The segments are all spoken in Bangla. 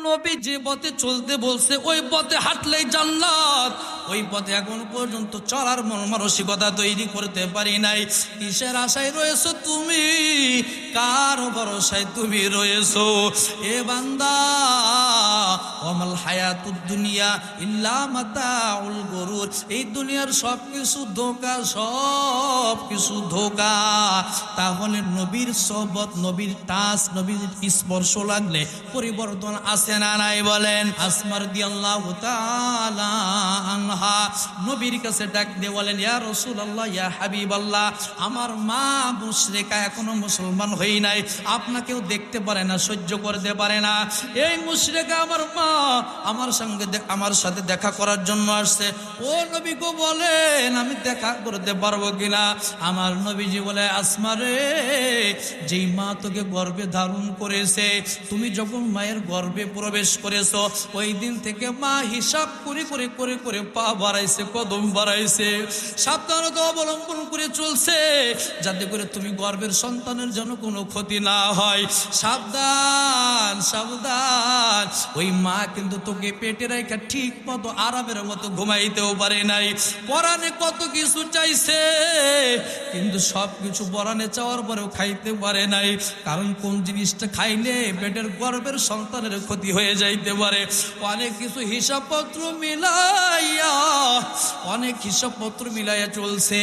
নবী যে পথে চলতে বলছে ওই পথে হাঁটলেই জান্নাত, ওই পথে এখন পর্যন্ত চলার মন মানসিকতা তৈরি করতে পারি নাই। কিসের আশায় রয়েছো তুমি, কার ভরসায় তুমি রয়েছো? এ বান্দা, ওয়ামাল হায়াতুদ দুনিয়া ইল্লা মাতাউল গুরুর, এই দুনিয়ার সব কিছু ধোঁকা, সব কিছু ধোঁকা। তাহলে নবীর সোহবত, নবীর টাচ, নবীর স্পর্শ লাগলে পরিবর্তন আসে না নাই বলেন? আসমা রাদিয়াল্লাহু তাআলা আনহা নবীর কাছে ডাক দিয়ে বলেন, ইয়া রাসূলুল্লাহ, ইয়া হাবিবাল্লাহ, আমার মা মুশরিকা, এখনো মুসলমান হই নাই, আপনাকেও দেখতে পারে না, সহ্য করতে পারে না। এই মুশরিকা আমার মা আমার সাথে দেখা করার জন্য আসছে। ও নবী গো, বলেন আমি দেখা করতে পারবো কিনা? আমার নবীজি বলে, আসমা রে, যেই মা তোকে গর্ভে ধারণ করেছে, তুমি যখন মায়ের গর্ভে প্রবেশ করেছো ওই দিন থেকে মা হিসাব করে করে করে করে পা বাড়াইছে, কদম বাড়াইছে, সাবধানতা অবলম্বন করে চলছে যাতে করে তুমি গর্ভের সন্তানের যেন কোনো ক্ষতি না হয়। সাবধান সাবধান। ওই মা কিন্তু তোকে পেটে রেখে ঠিক মতো আরামের মতো ঘুমাইতেও পারে নাই। পরাণে কত কিছু চাইছে, কিন্তু সব কিছু পরাণে চাওয়ার পরেও খাইতে পারে নাই। কারণ কোন জিনিসটা খাইলে পেটের গর্ভের সন্তানের ক্ষতি হয়ে যাইতে পারে। অনেক কিছু হিসাবপত্র মিলাইয়া, অনেক হিসাবপত্র মিলাইয়া চলছে।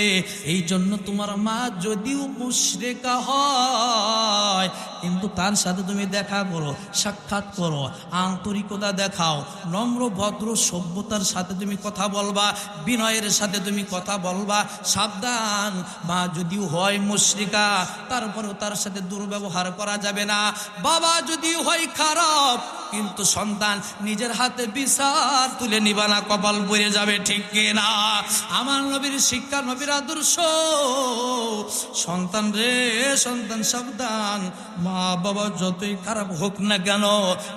এই জন্য তোমার মা যদিও মুশরিকা হয়, কিন্তু তার সাথে তুমি দেখা করো, সাক্ষাৎ করো, আন্তরিকতা দেখাও, নম্র ভদ্র সভ্যতার সাথে তুমি কথা বলবা, বিনয়ের সাথে তুমি কথা বলবা। সাবধান, মা যদিও হয় মুশরিকা, তারপরেও তার সাথে দুর্ব্যবহার করা যাবে না। বাবা যদিও হয় খারাপ, কিন্তু সন্তান নিজের হাতে বিচার তুলে নিবা না, কপাল পড়ে যাবে, ঠিক কিনা? আমার নবীর শিক্ষা, নবীর আদর্শ। সন্তান রে, সন্তান সাবধান, মা বাবা যতই খারাপ হোক না কেন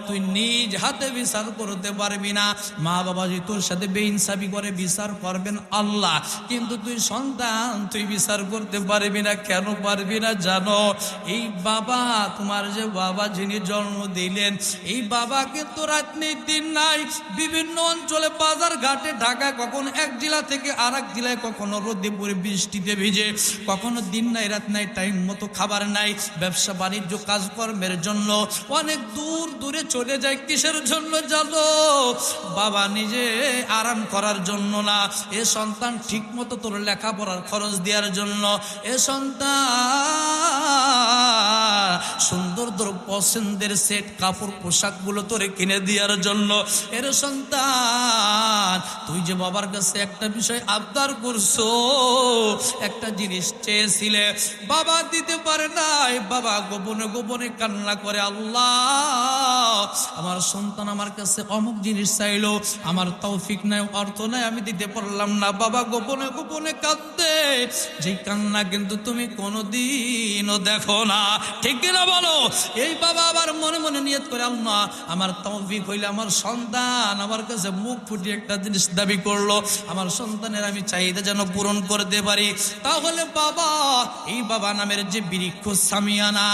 তুই নিজ হাতে বিচার করতে পারবি না। মা বাবা যদি তোর সাথে বেইনসাফি করে, বিচার করবেন আল্লাহ, কিন্তু তুই সন্তান, তুই বিচার করতে পারবি না। কেন পারবি না জানো? এই বাবা, তোমার যে বাবা যিনি জন্ম দিলেন, এই বাবা কিন্তু রাত নেই দিন নাই, বিভিন্ন অঞ্চলে বাজার ঘাটে, ঢাকা, কখনো এক জেলা থেকে আর এক জেলায়, কখনো রোদে পড়ে বৃষ্টিতে ভিজে, কখনো দিন নাই রাত নাই, টাইম মতো খাবার নাই, ব্যবসা বাণিজ্য কাজকর্মের জন্য অনেক দূর দূরে চলে যায়। কিসের জন্য জানো? বাবা নিজে আরাম করার জন্য না, এ সন্তান ঠিক মতো তোর লেখাপড়ার খরচ দেওয়ার জন্য, এ সন্তান সুন্দর পছন্দের সেট কাপড় পোশাক গুলো তোরে কিনে দেওয়ার জন্য। এর সন্তান, তুই যে বাবার কাছে একটা বিষয় আবদার করছো, একটা জিনিস চেয়েছিলে, বাবা দিতে পারে নাই, বাবা গোপনে গোপনে কান্না করে, আল্লাহ আমার সন্তান আমার কাছে অমুক জিনিস চাইলো, আমার তৌফিক নাই, অর্থ নাই, আমি দিতে পারলাম না। বাবা গোপনে গোপনে কাঁদতে, যে কান্না কিন্তু তুমি কোনোদিনও দেখো না, ঠিক কিনা বলো? এই বাবা আবার মনে মনে নিয়ত করে, আল্লাহ আমার তৌফিক হইলে আমার সন্তান আমার কাছে মুখ ফুটিয়ে একটা জিনিস দাবি করলো, আমার সন্তানের আমি চাহিদা যেন পূরণ করতে পারি। তাহলে বাবা, এই বাবা নামের যে বৃক্ষ সামিয়ানা,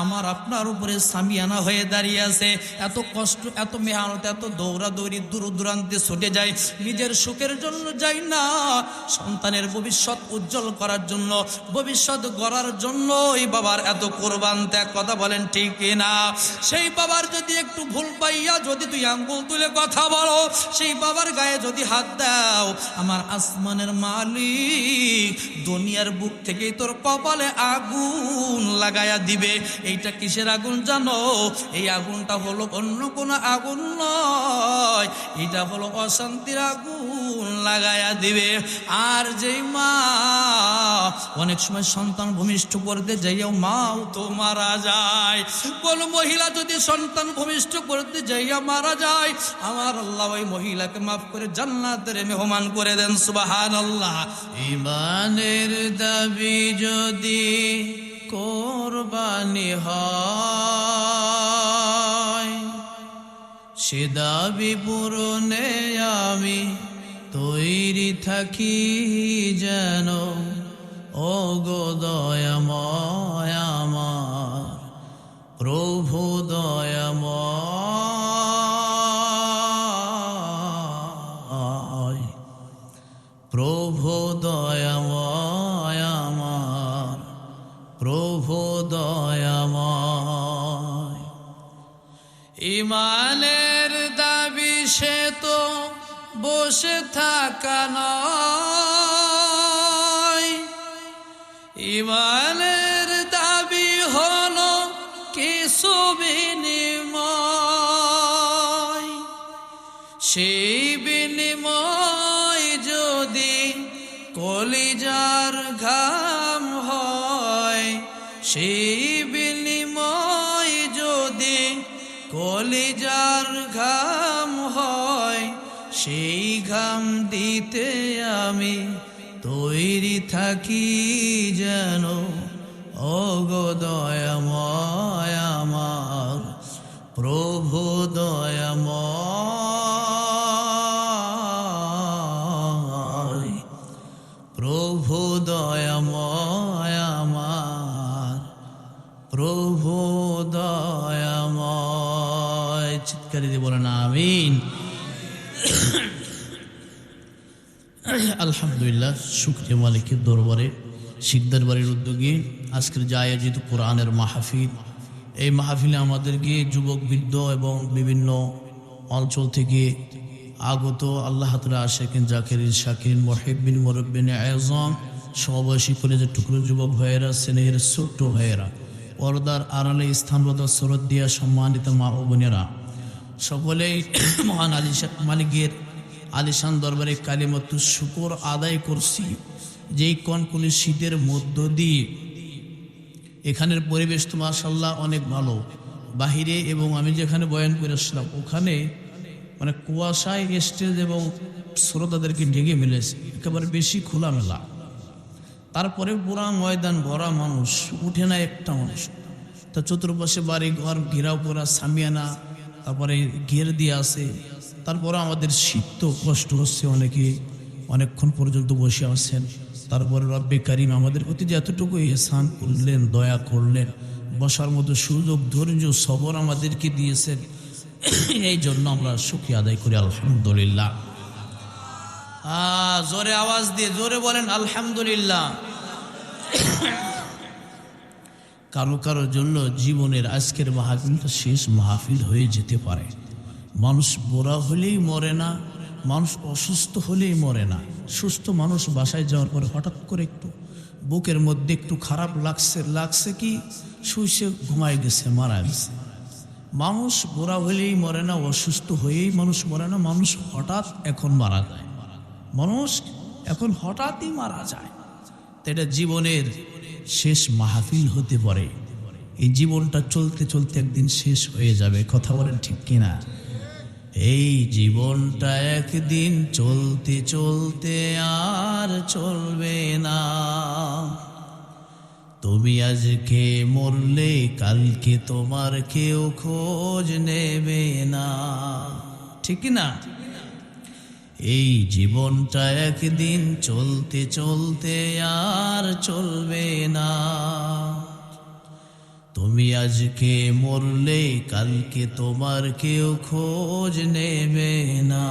আমার আপনার উপরে সামিয়ানা হয়ে দাঁড়িয়ে আছে, এত কষ্ট, এত মেহনত, এত দৌড়াদৌড়ি, দূর দূরান্তে ছুটে যায়, নিজের সুখের জন্য যাই না, সন্তানের ভবিষ্যৎ উজ্জ্বল করার জন্য, ভবিষ্যৎ গড়ার জন্য এই বাবার এত কোরবান ত্যাগ। কথা বলেন ঠিক কিনা? সেই বাবার যদি একটু ভুল পাইয়া যদি তুই আঙ্গুল তুলে কথা বলো, সেই বাবার গায়ে যদি হাত দাও, আমার আসমানের মালিক দুনিয়ার বুক থেকে তোর কপালে আগুন লাগায়া দিবে। এইটা কিসের আগুন জানো? এই আগুনটা হলো অন্য কোনো আগুন নয়, এটা হলো অশান্তির আগুন লাগায়া দিবে। আর যেই মা অনেক সময় সন্তান ভূমিষ্ঠ করতে যাইয়াও মাও তো মারা যায়, কোন মহিলা যদি সন্তান ভূমিষ্ঠ করতে যাইয়া মারা যায়, আমার আল্লাহ ওই মহিলাকে মাফ করে জান্নাতের মেহমান করে দেন। সুবহানাল্লাহ। ঈমানের দাবি যদি কোরবানি হয়, সে দাবি পূরণে আমি তৈরি থাকি যেন। ও গো দয়াময় আমার প্রভু দয়াময়। ইমানের দাবি সে তো বসে থাকা নয়, ইমানের দাবি হলো কিছু বিনিময়। সেই বিনিময় যদি কলিজার ঘাম হয়, সেই বিনিময় যদি কলিজার ঘাম হয়, সেই ঘাম দিতে আমি তৈরি থাকি যেন। ওগো দয়াময় আমার প্রভু দয়াময়, প্রভু দয়াময় আমার প্রভু দয়াময়। চিৎকার দিয়ে বলেন আমিন। আলহামদুলিল্লাহ, শুকরিয়া মালিকের দরবারে শিকদার বাড়ির উদ্যোগে আজকের যে আয়োজিত কোরআনের মাহফিল, এই মাহফিলে আমাদেরকে যুবক বৃদ্ধ এবং বিভিন্ন অঞ্চল থেকে আগত আল্লাহ তাআলা আশিকিন জাকিরিন শাকিরিন মুহিব্বিন মুরব্বিন আযম সমবয়সী কলেজের টুকরো যুবক ভাইয়েরা, স্নেহের ছোট্ট ভাইয়েরা, পর্দার আড়ালে স্থানগত শ্রদ্ধা সম্মানিত মা ও বোনেরা, সকলেই মহান মালিকের আলিশান দরবারে কালিমাতুশ শুকর আদায় করছি। যেই কনকনে শীতের মধ্য দিয়ে এখানের পরিবেশ তো মাশাআল্লাহ অনেক ভালো। বাহিরে এবং আমি যেখানে বয়ান করেছিলাম ওখানে মানে কুয়াশায় স্টেজ এবং শ্রোতাদেরকে ঢেকে মিলেছে, একেবারে বেশি খোলামেলা। তারপরে পুরা ময়দান ভরা মানুষ, উঠে না একটা মানুষ। তা চতুর্পাশে বাড়ি ঘর ঘেরাও করা, সামিয়ানা তারপরে ঘের দিয়ে আছে। তারপরে আমাদের শীত তো কষ্ট হচ্ছে, অনেকে অনেকক্ষণ পর্যন্ত বসে আছেন। তারপরে রব্বে কারিম আমাদের প্রতি যে এতটুকু ইহসান করলেন, দয়া করলেন, বসার মতো সুযোগ, ধৈর্য, সবর আমাদেরকে দিয়েছেন, এই জন্য আমরা শুকরিয়া আদায় করি আলহামদুলিল্লাহ। জোরে আওয়াজ দিয়ে জোরে বলেন আলহামদুলিল্লাহ। কারো কারোর জন্য জীবনের আজকের মাহফিলটা শেষ মাহফিল হয়ে যেতে পারে। মানুষ বুড়া হলেই মরে না, মানুষ অসুস্থ হলেই মরে না। সুস্থ মানুষ বাসায় যাওয়ার পরে হঠাৎ করে একটু বুকের মধ্যে একটু খারাপ লাগছে কি শুইছে ঘুমায় গেছে, মারা গেছে। মানুষ বুড়া হলেই মরে না, অসুস্থ হয়েই মানুষ মরে না। মানুষ হঠাৎ এখন মারা যায়, মানুষ এখন হঠাৎই মারা যায়। তো এটা জীবনের শেষ মাহফিল হতে পারে। এই জীবনটা চলতে চলতে একদিন শেষ হয়ে যাবে, কথা বলেন ঠিক কিনা? এই জীবনটা একদিন চলতে চলতে আর চলবে না। তুমি আজকে মরলে কালকে তোমার কেউ খোঁজ নেবে না, ঠিক না? এই জীবনটা একদিন চলতে চলতে আর চলবে না। তুমি আজকে মরলে কালকে তোমার কেউ খোঁজ নেবে না।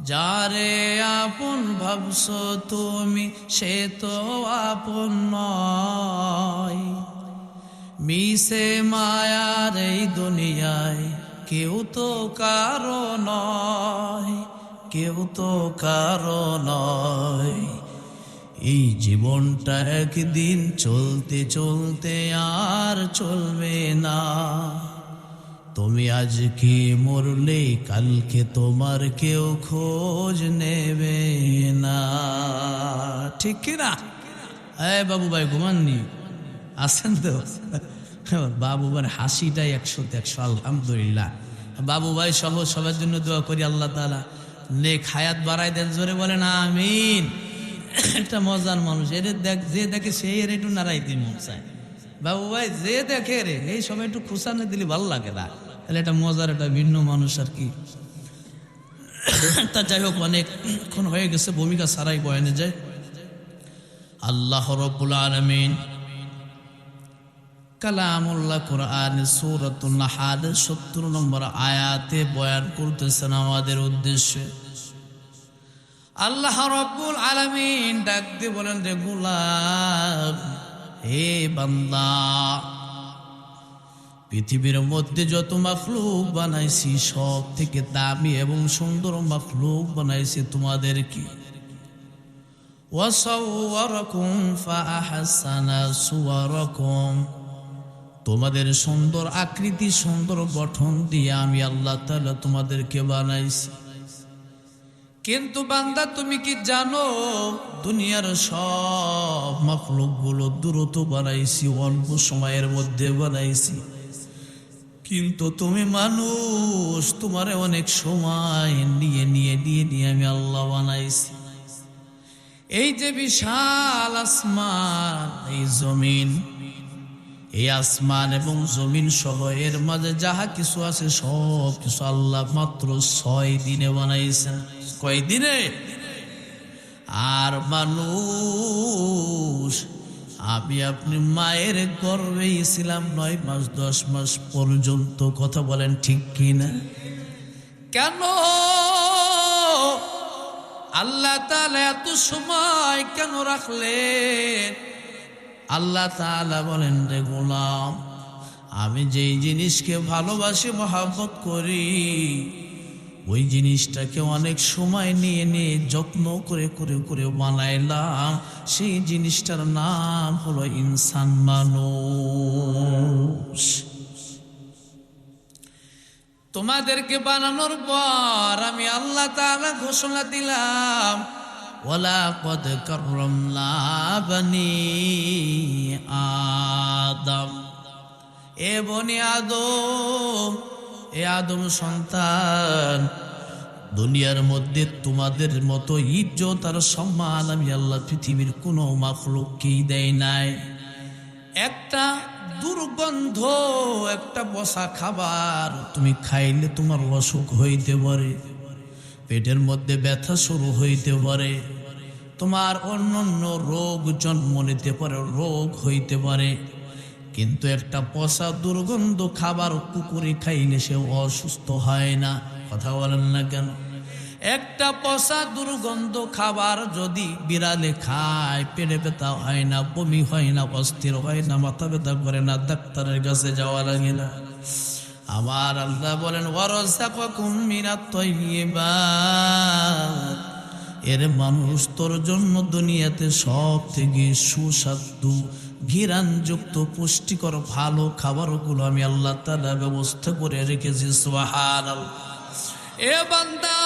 যারে আপন ভাবছো তুমি সে তো আপন নয়। মিশে মায়ার এই দুনিয়ায় কেউ তো কারো নয়, কেউ তো কারো নয়। এই জীবনটা একদিন চলতে চলতে আর চলবে না। তুমি আজকে মরলে কালকে তোমার কেউ খোঁজ নেবে না, ঠিক কিনা? বাবু ভাই ঘুমাননি? আছেন তো? বাবু ভাই হাসিটাই 100তে 100 আলহামদুলিল্লাহ। বাবু ভাই সহ সবার জন্য দোয়া করি আল্লাহ তাআলা নেক হায়াত বাড়াই দেন। জোরে বলেন আমিন। একটা মজার মানুষ, এর যে দেখে সেই এর একটু নাড়াইতে মন চায়। বাবু ভাই যে দেখে রে এই সময় একটু খুশানে দিলে ভালো লাগে না, তাহলে একটা মজার একটা ভিন্ন মানুষ আর কি। তা যাই হোক, অনেকক্ষণ হয়ে গেছে, ভূমিকা ছাড়াই বয়ানে যায়। আল্লাহ রাব্বুল আলামিন কালামুল্লাহ কোরআন সূরাতুন নাহাল 70 নম্বর আয়াতে বয়ান করতেছেন আমাদের উদ্দেশ্যে। আল্লাহ রাব্বুল আলামিন ডাক দিয়ে বলেন, রে গোলাম, হে বান্দা, পৃথিবীর মধ্যে যত মাখলুক বানাইছি সব থেকে দামি এবং সুন্দর মাখলুক বানাইছি তোমাদেরকে। ওয়াসাওয়ারাকুম ফাআহসানা সুওয়ারাকুম, তোমাদের সুন্দর আকৃতি সুন্দর গঠন দিয়ে আমি আল্লাহ তাআলা তোমাদেরকে বানাইছি। কিন্তু বান্দা তুমি কি জানো দুনিয়ার সব মাখলুকগুলো দ্রুত বানাইছি, অল্প সময়ের মধ্যে বানাইছি, কিন্তু তুমি মানুষ, তোমারে অনেক সময় নিয়ে নিয়ে নিয়ে নিয়ে আমি আল্লাহ বানাইছি। এই যে বিশাল আসমান, এই জমিন, এই আসমান এবং জমিন সহ এর মাঝে যাহা কিছু আছে সব কিছু আল্লাহ মাত্র 6 দিনে বানাইছেন। কয় দিনে? আর মানুষ, আমি আপনি মায়ের গর্ভেই ছিলাম 9 মাস 10 মাস পর্যন্ত। কথা বলেন ঠিক কিনা? কেন আল্লাহ তাআলা এত সময় কেন রাখলেন? আল্লাহ তাআলা বলেন, রে গোলাম, আমি যেই জিনিসকে ভালোবাসি মহব্বত করি ওই জিনিসটাকে অনেক সময় নিয়ে নিয়ে যত্ন করে করে করে বানাইলাম। সেই জিনিসটার নাম হলো ইনসান, মানুষ। তোমাদেরকে বানানোর পর আমি আল্লাহ তাআলা ঘোষণা দিলাম, ওয়ালাকাদ কাররামনা বানি আদম, এ বনি আদম, এ আদম সন্তান, দুনিয়ার মধ্যে তোমাদের মতো ইজ্জত আর সম্মান আমি আল্লাহ পৃথিবীর কোনো মাখলুককেই দেয় নাই। একটা দুর্গন্ধ, একটা বসা খাবার তুমি খাইলে তোমার অসুখ হইতে পারে, পেটের মধ্যে ব্যথা শুরু হইতে পারে, তোমার অন্যান্য রোগ জন্ম নিতে পারে, রোগ হইতে পারে। কিন্তু একটা পচা দুর্গন্ধ খাবার কুকুরে খাইলে সে অসুস্থ হয় না। কথা বলেন না কেন? একটা পচা দুর্গন্ধ খাবার যদি বিড়ালে খায় পেটে ব্যথা হয় না, বমি হয় না, অস্থির হয় না, মাথা ব্যথা করে না, ডাক্তারের কাছে যাওয়া লাগে না। আমার আল্লাহ বলেন, ওয়ারাযাকাকুম মিনাত তাইয়্যিবাত, এর মানুষ তোর জন্য দুনিয়াতে সব থেকে সুস্বাদু ঘিরানযুক্ত পুষ্টিকর ভালো খাবারগুলো আমি আল্লাহ তাআলা ব্যবস্থা করে রেখেছি। সুবহানাল্লাহ। এ বান্দা,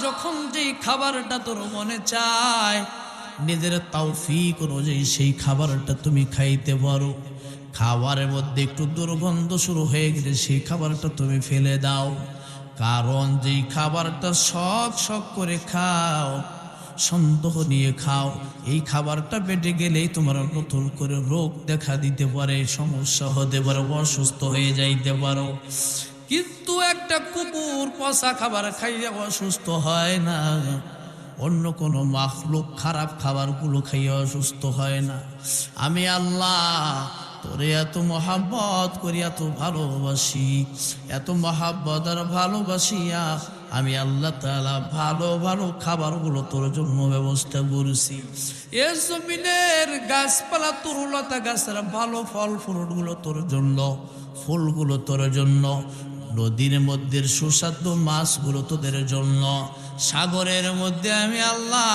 যখন যেই খাবারটা তোর মনে চায় নিজের তৌফিক অনুযায়ী সেই খাবারটা তুমি খাইতে পারো। খাবারের মধ্যে একটু দুর্গন্ধ শুরু হয়ে গেলে সেই খাবারটা তুমি ফেলে দাও, কারণ যেই খাবারটা শখ শখ করে খাও, সন্দেহ নিয়ে খাও, এই খাবারটা পেটে গেলেই তোমার নতুন করে রোগ দেখা দিতে পারে, সমস্যা হতে পারে, অসুস্থ হয়ে যাইতে পারো। কিন্তু একটা কুকুর পচা খাবার খাইলে অসুস্থ হয় না, অন্য কোনো মাখলুক খারাপ খাবারগুলো খাইয়ে অসুস্থ হয় না। আমি আল্লাহ তোরে এত মহাব্বত করি, এত ভালোবাসি, এত মহাব্বত আর ভালোবাসিয়া আমি আল্লাহ তাআলা ভালো ভালো খাবারগুলো তোর জন্য ব্যবস্থা করেছি। এর জমিনের গাছপালা তরুলতা গাছের ভালো ফল ফ্রুটগুলো তোর জন্য, ফুলগুলো তোর জন্য, নদীর মধ্যে সুস্বাদু মাছগুলো তোদের জন্য, সাগরের মধ্যে আমি আল্লাহ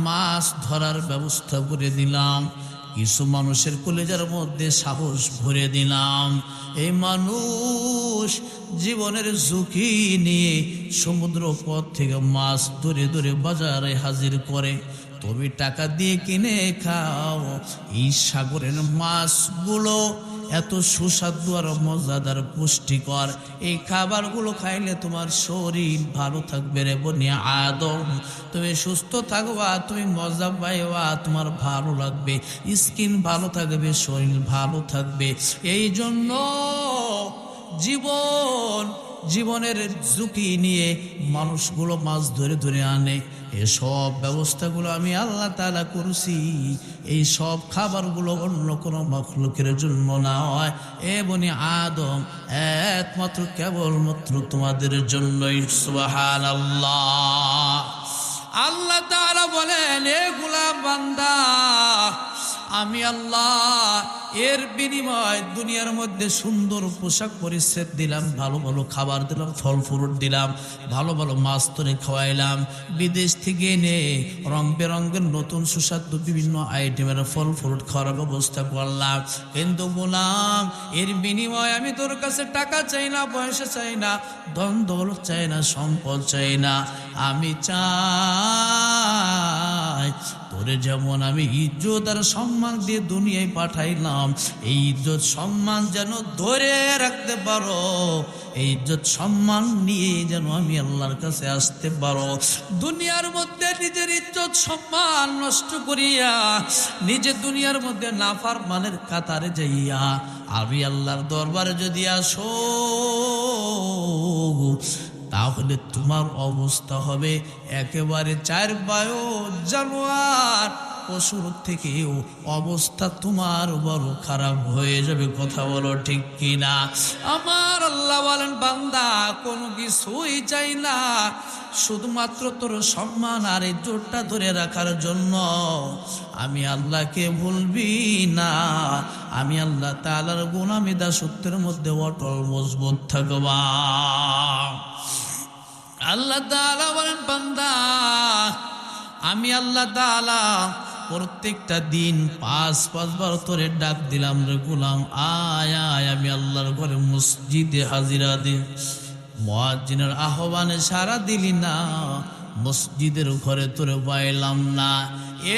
মাছ ধরার ব্যবস্থা করে দিলাম, কিছু মানুষের কলেজার মধ্যে সাহস ভরে দিলাম। এই মানুষ জীবনের ঝুঁকি নিয়ে সমুদ্র পথ থেকে মাছ ধরে ধরে বাজারে হাজির করে, তুমি টাকা দিয়ে কিনে খাও। এই সাগরের মাছগুলো এত সুস্বাদু আর মজাদার পুষ্টিকর, এই খাবারগুলো খাইলে তোমার শরীর ভালো থাকবে রে বনি আদম, তুমি সুস্থ থাকবা, তুমি মজা পাইবা, তোমার ভালো লাগবে, স্কিন ভালো থাকবে, শরীর ভালো থাকবে। এই জন্য জীবনের ঝুঁকি নিয়ে মানুষগুলো মাছ ধরে ধরে আনে। এসব ব্যবস্থাগুলো আমি আল্লাহ তাআলা করছি। এই সব খাবারগুলো অন্য কোনো মাখলুকের জন্য না হয়, এ বনি আদম, একমাত্র কেবলমাত্র তোমাদের জন্যই। সুবহানাল্লাহ। আল্লাহ তাআলা বলেন, এ গোলাম বান্দা, আমি আল্লাহ এর বিনিময় দুনিয়ার মধ্যে সুন্দর পোশাক পরিচ্ছদ দিলাম, ভালো ভালো খাবার দিলাম, ফল ফ্রুট দিলাম, ভালো ভালো মাছ ধরে খাওয়াইলাম, বিদেশ থেকে এনে রং বেরঙের নতুন সুস্বাদু বিভিন্ন আইটেমের ফল ফ্রুট খাওয়ার ব্যবস্থা করলাম। কিন্তু গোলাম, এর বিনিময় আমি তোর কাছে টাকা চাই না, পয়সা চাই না, ধন দৌলত চাই না, সম্পদ চাই না। আমি চাই তোরে যেমন আমি ইজ্জত আর সম্মান দিয়ে দুনিয়ায় পাঠাইলাম, এই ইজ্জত সম্মান যেন ধরে রাখতে পারো, এই ইজ্জত সম্মান নিয়ে যেন আমি আল্লাহর কাছে আসতে পারো। দুনিয়ার মধ্যে নিজের ইজ্জত সম্মান নষ্ট করিয়া নিজে দুনিয়ার মধ্যে নাফরমানের কাতারে যাইয়া আমি আল্লাহর দরবারে যদি আসো, তাহলে তোমার অবস্থা হবে একেবারে চার বায়ু জানোয়ার পশুর থেকেও অবস্থা তোমার বড় খারাপ হয়ে যাবে। কথা বলো ঠিক কিনা? আমার আল্লাহ বলেন, বান্দা কোনো কিছুই চাই না, শুধুমাত্র তোর সম্মান আর ইজ্জতটা ধরে রাখার জন্য আমি আল্লাহকে ভুলবি না। আমি আল্লাহ তাআলার গোলামি দাসত্বের মধ্যে অটল মজবুত থাকবা। আল্লাহ তাআলা বলেন, বান্দা আমি আল্লাহ তাআলা প্রত্যেকটা দিন 5 বার তোরে ডাক দিলাম, রে গোলাম আয় আয়, আমি আল্লাহর ঘরে মসজিদে হাজিরা দিন। মুয়াজ্জিনের আহ্বানে সারা দিলি না, মসজিদের ঘরে তোরে পাইলাম না।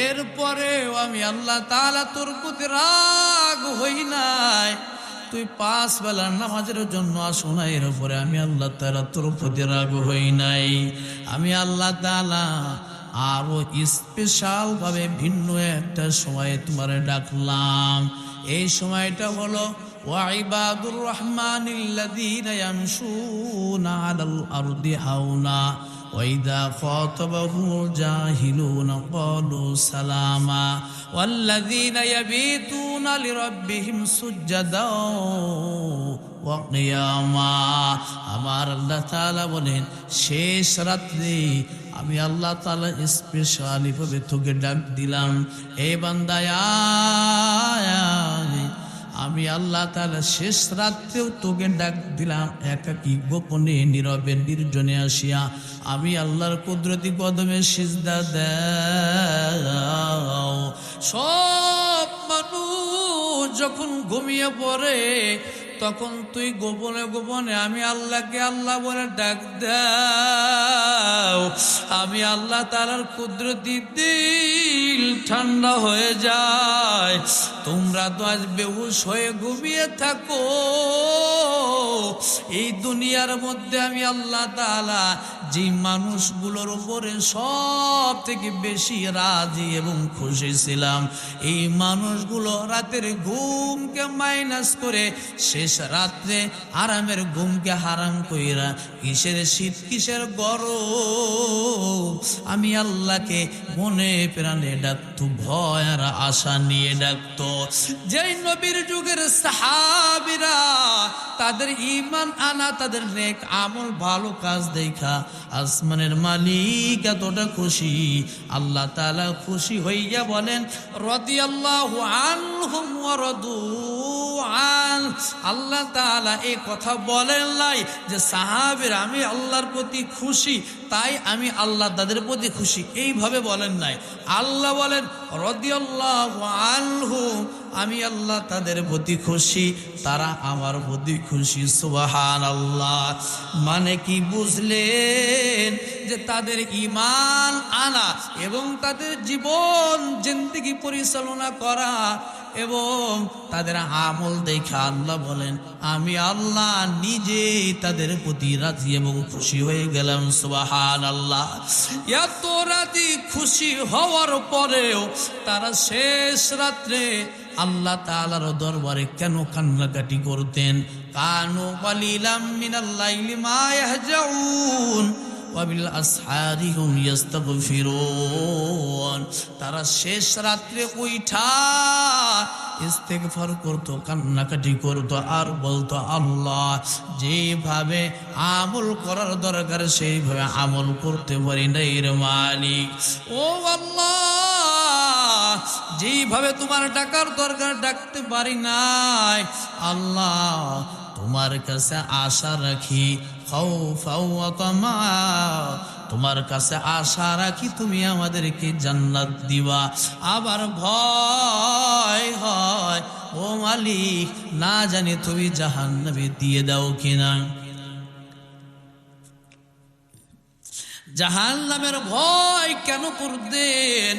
এরপরেও আমি আল্লাহ তাআলা তোর প্রতি রাগ হই নাই, তুই 5 বেলার নামাজের জন্য আসো না, এর উপরে আমি আল্লাহ তাআলা তোর প্রতি রাগ হই নাই। আমি আল্লাহ তাআলা আরো স্পেশাল ভাবে ভিন্ন একটা সময়ে তোমারে ডাকলাম। এই সময়টা হলো ওয়াইবাদুর রহমানিল্লাযীনা ইয়ামশুনা আলাল আরদি হাওনা ওয়াইদা খাতাবাহুমুল জাহিলুনা ক্বালু সালামা ওয়াল্লাযীনা ইয়াবিতুনা লিরাব্বিহিম সুজদাও ওয়া কিয়ামা। আমার আল্লাহ তাআলা বলেন, শেষ রাত্রে আমি আল্লাহ তাআলা স্পেশালি ভাবে তোকে ডাক দিলাম, হে বান্দা আমি আল্লাহ তাআলা শেষ রাত্রেও তোকে ডাক দিলাম, একাকী গোপনে নীরবে নির্জনে আসিয়া আমি আল্লাহর কুদরতি কদমে সিজদা দাও। সব মানুষ যখন ঘুমিয়ে পড়ে তখন তুই গোপনে গোপনে আমি আল্লাহকে আল্লাহ বলে ডাক দাও। আমি আল্লাহ তাআলার কুদরতি দিল ঠান্ডা হয়ে যায়। তোমরা তো আজ বেহুশ হয়ে ঘুমিয়ে থাকো, এই দুনিয়ার মধ্যে আমি আল্লাহ তাআলা যে মানুষগুলোর উপরে সব থেকে বেশি রাজি এবং খুশি ছিলাম, এই মানুষগুলো রাতের ঘুমকে মাইনাস করে শেষ রাত্রে আরামের ঘুমকে হারাম কইরা কিসের শীত কিসের গরম আমি আল্লাহকে মনে প্রাণে ডাকতো, ভয় আর আশা নিয়ে ডাকতো। যেই নবীর যুগের সাহাবীরা তাদের ঈমান আনা, তাদের নেক আমল ভালো কাজ দেখা আসমানের মালিক এতটা খুশি, আল্লাহ তাআলা খুশি হইয়া বলেন রাদিয়াল্লাহু আনহুম ওয়া রাদু আন। আল্লাহ তাআলা এই কথা বলেন নাই যে সাহাবীরা আমি আল্লাহর প্রতি খুশি তাই আমি আল্লাহ তাদের প্রতি খুশি, এইভাবে বলেন নাই। আল্লাহ বলেন রাদিয়াল্লাহু আনহুম, আমি আল্লাহ তাদের প্রতি খুশি, তারা আমার প্রতি খুশি। সুবহানাল্লাহ। মানে কি বুঝলেন? যে তাদের ঈমান আনা এবং তাদের জীবন জিন্দেগি পরিচালনা করা এবং তাদের আমল দেখা আল্লাহ বলেন আমি আল্লাহ নিজে তাদের প্রতি রাজি এবং খুশি হয়ে গেলাম। সুবহানাল্লাহ। এত রাজি খুশি হওয়ার পরেও তারা শেষ রাত্রে আল্লাহ তাআলার দরবারে কেন কান্নাকাটি করতেন? কানু কালিলাম মিনাল লাইলি মা ইয়াহজাউন ওয়া বিল আসহারি হুম ইস্তাগফিরুন। তারা শেষ রাত্রে উঠা ইস্তেগফার করতো, কান্নাকাটি করতো আর বলতো আল্লাহ যেভাবে আমল করার দরকার সেইভাবে আমল করতে পারি নাই রে মালিক। ও আল্লাহ, যেইভাবে তোমার ডাকার দরকার ডাকতে পারি নাই আল্লাহ, তোমার কাছে আশা রাখি, খাউফাও ওয়া তামা, তোমার কাছে আশা রাখি তুমি আমাদেরকে জান্নাত দিবা। আবার ভয় হয় ও মালিক, না জানি তুমি জাহান্নামে দিয়ে দাও কিনা। জাহান্নামের ভয় কেন করতেন?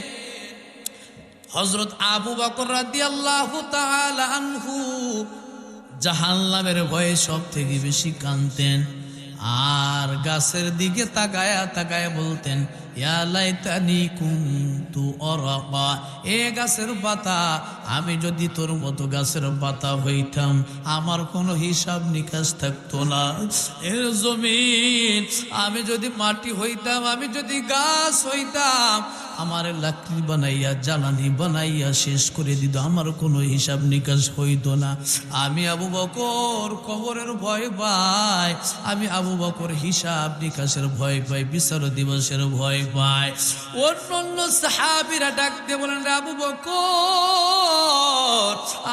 হযরত আবু বকর রাদিয়াল্লাহু তাআলা আনহু জাহান্নামের ভয়ে সব থেকে বেশি কাঁদতেন, আর গাছের দিকে তাকায়া তাকায়া বলতেন, ইয়া লাইতানি কুনতু আরাকা, এ গাছের পাতা, আমি যদি তোর মতো গাছের পাতা হইতাম আমার কোনো হিসাব নিকাশ থাকতো না। এর জমিন, আমি যদি মাটি হইতাম, আমি যদি গাছ হইতাম, আমার লাকড়ি বানাইয়া জ্বালানি বানাইয়া শেষ করে দিত, আমার কোনো হিসাব নিকাশ হইতো না। আমি আবু বকর কবরের ভয় পাই, আমি আবু বকর হিসাব নিকাশের ভয় পাই, বিচার দিবসের ভয় পাই। অন্য সাহাবীরা ডাকতে বলেন, আবু বকর,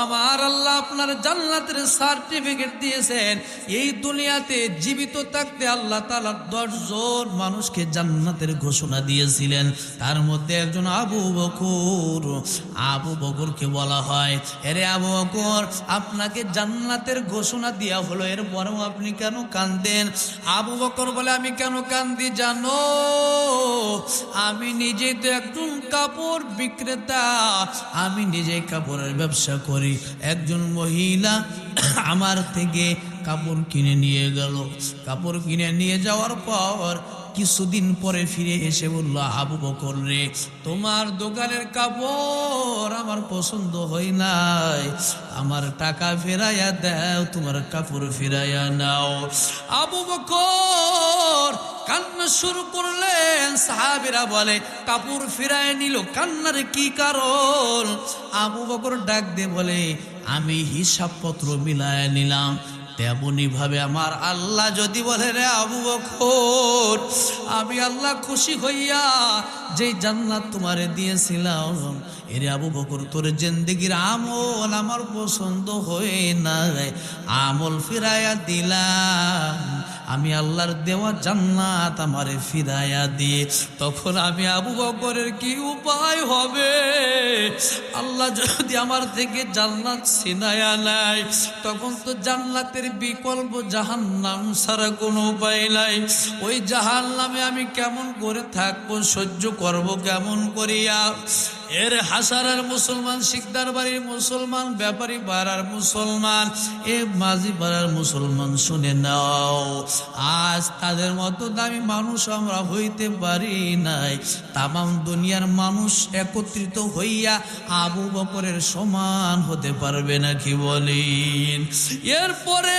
আমার আল্লাহ আপনার জান্নাতের সার্টিফিকেট দিয়েছেন। এই দুনিয়াতে জীবিত থাকতে আল্লাহ তাআলা 10 জন মানুষকে জান্নাতের ঘোষণা দিয়েছিলেন, তার মধ্যে একজন আবু বকর। আবু বকরকে বলা হয়, আরে আবু বকর, আপনাকে জান্নাতের ঘোষণা দেওয়া হলো, এরপরেও আপনি কেন কাঁদেন? আবু বকর বলে, আমি কেন কাঁদি জানো? আমি নিজেই তো একজন কাপড় বিক্রেতা, আমি নিজেই কাপড়ের ব্যবসা করি। একজন মহিলা আমার থেকে কাপড় কিনে নিয়ে গেল, কাপড় কিনে নিয়ে যাওয়ার পর কিছুদিন পরে ফিরে এসে বলল, আবু বকর রে, তোমার দোকানের কাপড় আমার পছন্দ হয় নাই, আমার টাকা ফেরাইয়া দাও, তোমার কাপড় ফেরাইয়া নাও। আবু বকর কান্না শুরু করলেন। সাহাবীরা বলে, কাপড় ফিরায় নিল, কান্নার কি কারণ? আবু বকর ডাক দিয়ে বলে, আমি হিসাবপত্র মিলায় নিলাম, তেমনি ভাবে আমার আল্লাহ যদি বলে, রে আবু বকর, আমি আল্লাহ খুশি হইয়া যে জান্নাত তোমারে দিয়েছিলাম, এরে আবু বকর, তোর জিন্দেগির আমল আমার পছন্দ হয়ে নাই, আমল ফিরাইয়া দিলাম, আমি আল্লাহর দেওয়া জান্নাত আমারে ফিরাইয়া দিয়ে। তখন আমি আবু বকরের কি উপায় হবে? আল্লাহ যদি আমার থেকে জান্নাত ছিনায়া নাই, তখন তো জান্নাতের বিকল্প জাহান্নাম ছাড়া কোনো উপায় নাই। ওই জাহান্নামে আমি কেমন করে থাকবো, সহ্য করব কেমন করিয়া? এর হাসারার মুসলমান, শিকদার বাড়ির মুসলমান, ব্যাপারী পাড়ার মুসলমান, এ মাঝি পাড়ার মুসলমান, শুনে নাও, আজ তাদের মতো দামি মানুষ আমরা হইতে পারি নাই। তামাম দুনিয়ার মানুষ একত্রিত হইয়া আবু বকরের সমান হতে পারবে নাকি বলেন? এরপরে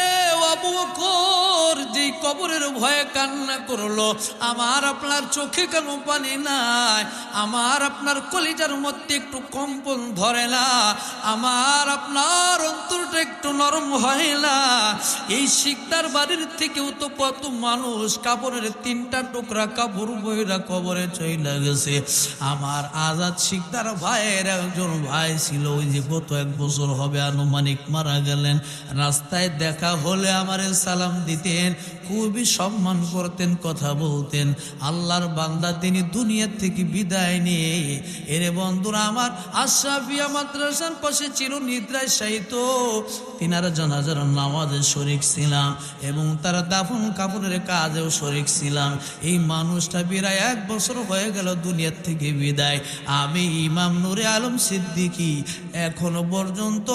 আবু বকর যে কবরের ভয়ে কান্না করলো, আমার আপনার চোখে কেন পানি নাই? আমার আপনার কলিজার মধ্যে একটু কম্পন ধরে না? আমার আপনার অন্তরটা একটু নরম হয় না? এই শিকদার বাড়ির থেকেও তো কত মানুষ কাপড়ের 3টা টুকরা কাপড় বইরা কবরে চইলা গেছে। আমার আজাদ শিকদার ভাইয়ের একজন ভাই ছিল, ওই যে গত 1 বছর হবে আনুমানিক মারা গেলেন। রাস্তায় দেখা হলে আমারে সালাম দিতেন, খুবই সম্মান করতেন, কথা বলতেন। আল্লাহর বান্দা তিনি দুনিয়া থেকে বিদায় নিয়ে, এরে বন্ধুরা আমার, আশরাফিয়া মাদ্রাসার পাশে চির নিদ্রায় শায়িত, তিনারা জানাজার নামাজে শরীক ছিলাম এবং তারা দাফন কাপড়ের কাজেও শরীক ছিলাম। এই মানুষটা বিদায় 1 বছর হয়ে গেল দুনিয়ার থেকে বিদায়। আমি ইমাম নূরে আলম সিদ্দিকী এখনো পর্যন্ত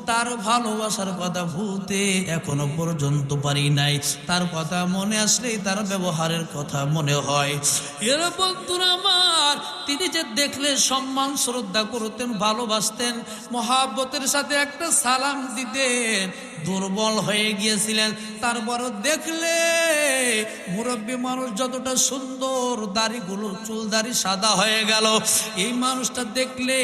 তার ভালোবাসার কথা ভুলতে এখনো পর্যন্ত পারি নাই। তার কথা মনে আসলেই তার ব্যবহারের কথা মনে হয়। এর বন্ধুরা আমার, তিনি যে দেখলে সম্মান শ্রদ্ধা করতেন, ভালোবাসতেন, মহাব্বতের সাথে একটা সালাম দিতেন। বলেন দুর্বল হয়ে গিয়েছিলেন, তারপরও দেখলে মুরব্বী মানুষ যতটা সুন্দর, দাড়িগুলো চুল দাড়ি সাদা হয়ে গেল। এই মানুষটা দেখলে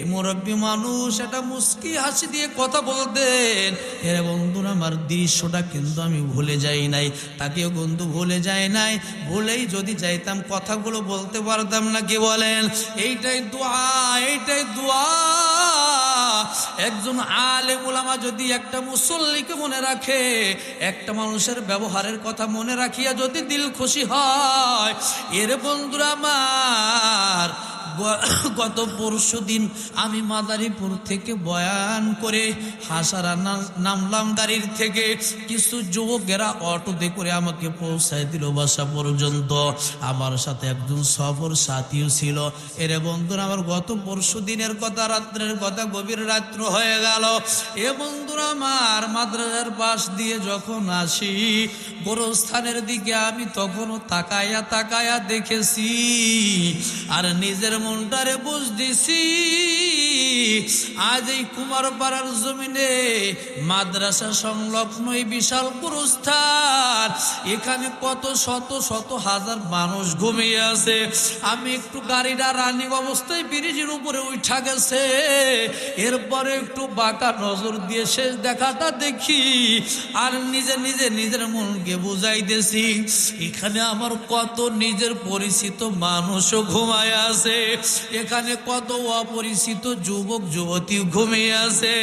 এই মুরব্বী মানুষ একটা মুস্কি হাসি দিয়ে কথা বলতেন। এর বন্ধুরা আমার দৃশ্যটা কিন্তু আমি ভুলে যাই নাই, তাকেও বন্ধু ভুলে যায় নাই। ভুলেই যদি যাইতাম কথাগুলো বলতে পারতাম না, কি বলেন? এইটাই দোয়া, এইটাই দোয়া। একজন আলেম উলামা যদি একটা মুসল্লিকে মনে রাখে, একটা মানুষের ব্যবহারের কথা মনে রাখিয়া যদি দিল খুশি হয়, এর বন্ধুরা আমার গত পরশু দিন আমি মাদারীপুর থেকে বয়ান করে হাসারা নামলাম গাড়ির থেকে। কিছু যুবকেরা অটোতে করে আমাকে পৌঁছায় দিল বাসা পর্যন্ত। আমার সাথে একজন সফর সাথীও ছিল। এর বন্ধুরা আমার গত পরশু দিনের কথা, রাত্রের কথা, গভীর রাত্র হয়ে গেল। এ বন্ধুরা আমার মাদ্রাসার পাশ দিয়ে যখন আসি গোরস্থানের দিকে, আমি তখনও তাকায়া তাকায়া দেখেছি আর নিজের মনটারে বুঝতেছি আজ এই কুমারপাড়ার জমিনে মাদ্রাসা সংলগ্ন এই বিশাল গোরস্থান, এখানে কত শত শত হাজার মানুষ ঘুমিয়ে আছে। আমি একটু গাড়িটা রানিং অবস্থায় ব্রিজের উপরে উঠা গেছে, এরপরে একটু বাঁকা নজর দিয়ে শেষ দেখাটা দেখি আর নিজের মনকে বুঝাইতেছি এখানে আমার কত নিজের পরিচিত মানুষও ঘুমায় আছে, এখানে কত অপরিচিত যুবক যুবতী ঘুমিয়ে আছে।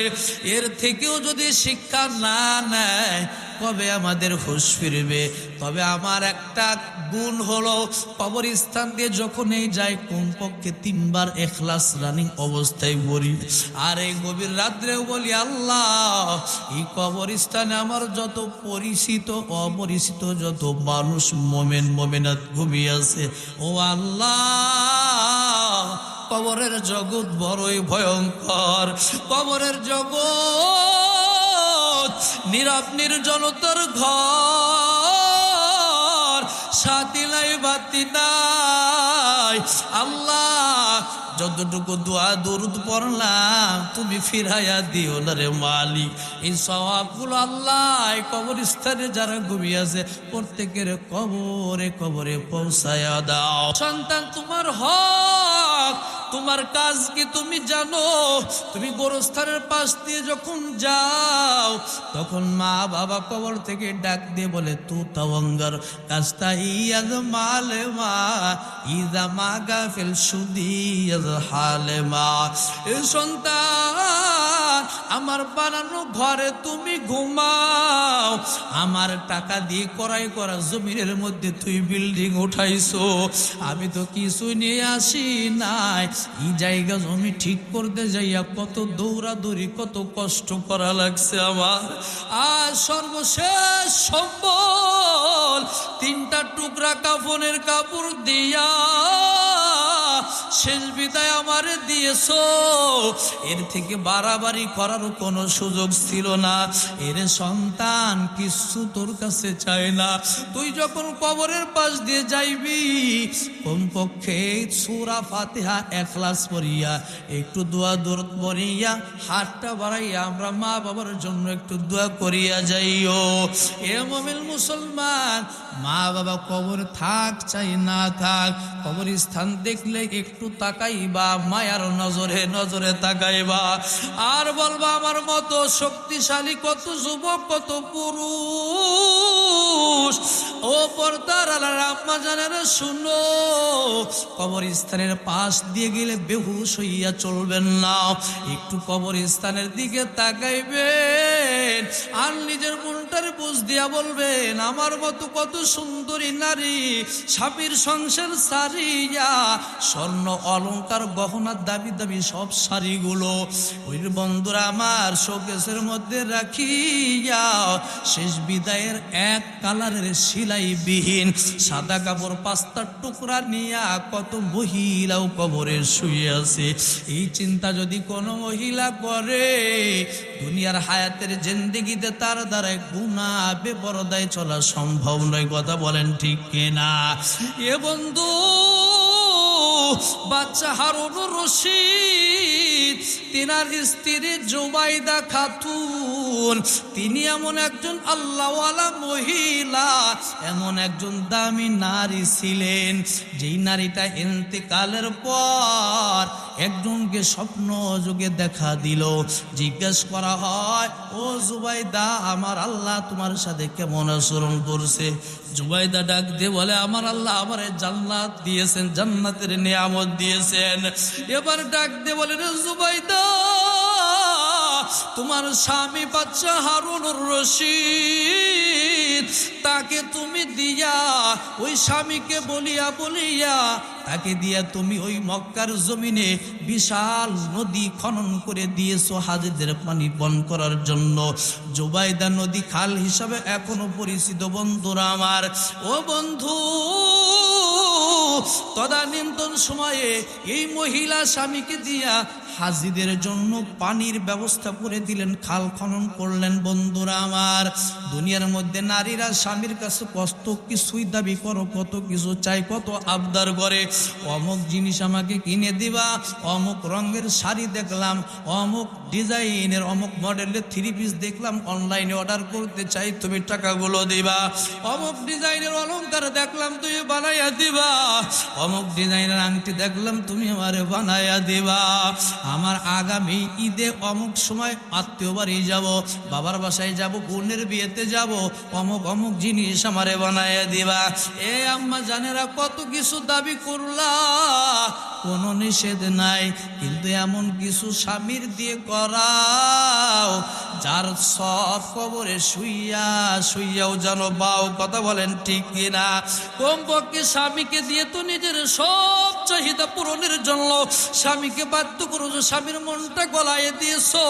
এর থেকেও যদি শিক্ষা না নেয় কবে আমাদের হুঁশ ফিরবে? তবে আমার একটা গুণ হলো, কবরস্থান দিয়ে যখনই যাই কমপক্ষে 3 বার ইখলাস রানিং অবস্থায় বলি। আর এই গভীর রাত্রেও বলি, আল্লাহ এই কবরস্থানে আমার যত পরিচিত অপরিচিত যত মানুষ মোমেন মোমেনাত ঘুমিয়ে আছে, ও আল্লাহ কবরের জগৎ বড়ই ভয়ঙ্কর। কবরের জগৎ নীরব নির্জনতার ঘর, সাথী নাই বাতি নাই। আল্লাহ যতটুকু দোয়া দরুদ পড়লাম তুমি ফিরাইয়া দিও না রে মালিক। এই সওয়াবগুলো আল্লাহ কবরস্থানে যারা ঘুমিয়ে আছে প্রত্যেকের কবরে কবরে পৌঁছায়া দাও। সন্তান তোমার হক, তোমার কাজ কি তুমি জানো? তুমি গোরস্থানের পাশ দিয়ে যখন যাও তখন মা বাবা কবর থেকে ডাক দিয়ে বলে, তু তাওয়াঙ্গার কাজটা ইয়াদ মালে মা ইদা মা গাফিল সুদি হালে মা। এ সন্তান আমার বানানো ঘরে তুমি ঘুমাও, আমার টাকা দিয়ে ক্রয় করা জমিনের মধ্যে তুই বিল্ডিং উঠাইছো, আমি তো কিছু নিয়ে আসি নাই। এই জায়গা জমি ঠিক করতে যাইয়া কত দৌড়াদৌড়ি কত কষ্ট করা লাগছে আমার। আর সর্বশেষ সম্বল 3টা টুকরা কাফনের কাপড় দিয়া শেষ বিদায় আমারে দিয়েছো। এর থেকে বাড়াবাড়ি করার কোনো সুযোগ ছিল না। এর সন্তান কিছু তোর কাছে চায় না। তুই যখন কবরের পাশ দিয়ে যাইবি কমপক্ষে সূরা ফাতিহা ইখলাস পড়িয়া একটু দোয়া দরুদ পড়িয়া হাতটা বাড়াইয়া আমরা মা বাবার জন্য একটু দোয়া করিয়া যাইও। এ মুমিন মুসলমান, মা বাবা কবর থাক চাই না থাক, কবরস্থান দেখলে একটু তাকাইবা, মায়ার নজরে নজরে তাকাইবা আর বলবা আমার মতো শক্তিশালী কত যুবক কত পুরুষ। ও পর্দার আলার আম্মা জানেরা শুনো, কবরস্থানের পাশ দিয়ে গেলে বেহুশ হইয়া চলবেন না, একটু কবরস্থানের দিকে তাকাইবেন আর নিজের মনটার বুঝ দিয়া বলবেন আমার মতো কত সুন্দরী নারী স্বামীর সংসার সারিয়া স্বর্ণ অলংকার গহনা দাবি দাবি সব শাড়িগুলো ওই বন্ধুরা আমার শোকেসের মধ্যে রাখিয়া শেষ বিদায়ের এক কালারের সিলাইবিহীন সাদা কাপড় 5টা টুকরা নিয়া কত মহিলাও কবরে শুয়ে আছে। এই চিন্তা যদি কোনো মহিলা করে দুনিয়ার হায়াতের জিন্দেগিতে তার দ্বারাই গুনাহ বেপরদায় চলা সম্ভব নয়। কথা বলেন ঠিক কিনা? এ বন্ধু বাচ্চা হারুনুর রশিদ তিনার স্ত্রী জুবাইদা খাতুন খাতুন, তিনি এমন একজন আল্লাহওয়ালা মহিলা, এমন একজন দামি নারী ছিলেন, যেই নারীটা ইন্তেকালের পর একজনকে স্বপ্ন যুগে দেখা দিল। জিজ্ঞেস করা হয়, ও জুবাইদা, আমার আল্লাহ তোমার সাথে কেমন আচরণ করছে? জুবাইদা ডাক দিয়ে বলে, আমার আল্লাহ আমারে জান্নাত দিয়েছেন, জান্নাতের নিয়ামত দিয়েছেন। এবার ডাক দিয়ে বলে, রে জুবাইদা, তোমার স্বামী বাচ্চা হারুনুর রশিদ, তাকে তুমি দিয়া, ওই স্বামীকে বলিয়া বলিয়া তাকে দিয়া তুমি ওই মক্কার জমিনে বিশাল নদী খনন করে দিয়েছো হাজিদের পানি পান করার জন্য। জুবাইদা নদী খাল হিসাবে এখনো পরিচিত। বন্ধুরা আমার, ও বন্ধু, তদানীন্তন সময়ে এই মহিলা স্বামীকে দিয়া হাজিদের জন্য পানির ব্যবস্থা করে দিলেন, খাল খনন করলেন। বন্ধুরা আমার, দুনিয়ার মধ্যে নারীরা স্বামীর কাছে কত কিছুই দাবি করো, কত কিছু চাই, কত আবদার করে। অমুক জিনিস আমাকে কিনে দিবা, অমুক রঙের শাড়ি দেখলাম, অমুক ডিজাইনের অমুক মডেলের 3 পিস দেখলাম, অনলাইনে অর্ডার করতে চাই, তুমি টাকাগুলো দিবা। অমুক ডিজাইনের অলংকার দেখলাম, তুমি বানাইয়া দিবা। অমুক ডিজাইনের আংটি দেখলাম, তুমি আমারে বানাইয়া দিবা। আমার আগামী ঈদে অমুক সময় আত্মীয় বাড়ি যাব, বাবার বাসায় যাব, বোনের বিয়েতে যাব, অমুক অমুক জিনিস আমারে বানাইয়া দিবা। এ আম্মা জানেরা, কত কিছু দাবি করলা, কোনো নিষেধ নাই, কিন্তু এমন কিছু স্বামীর দিয়ে করাও যার সব কবরে শুইয়া শুইয়াও যেন বাও। কথা বলেন ঠিক কিনা? কমপক্ষে স্বামীকে দিয়ে তো নিজের সব চাহিদা পূরণের জন্য স্বামীকে বাধ্য করো, স্বামীর মনটা গলায় দিয়েছো।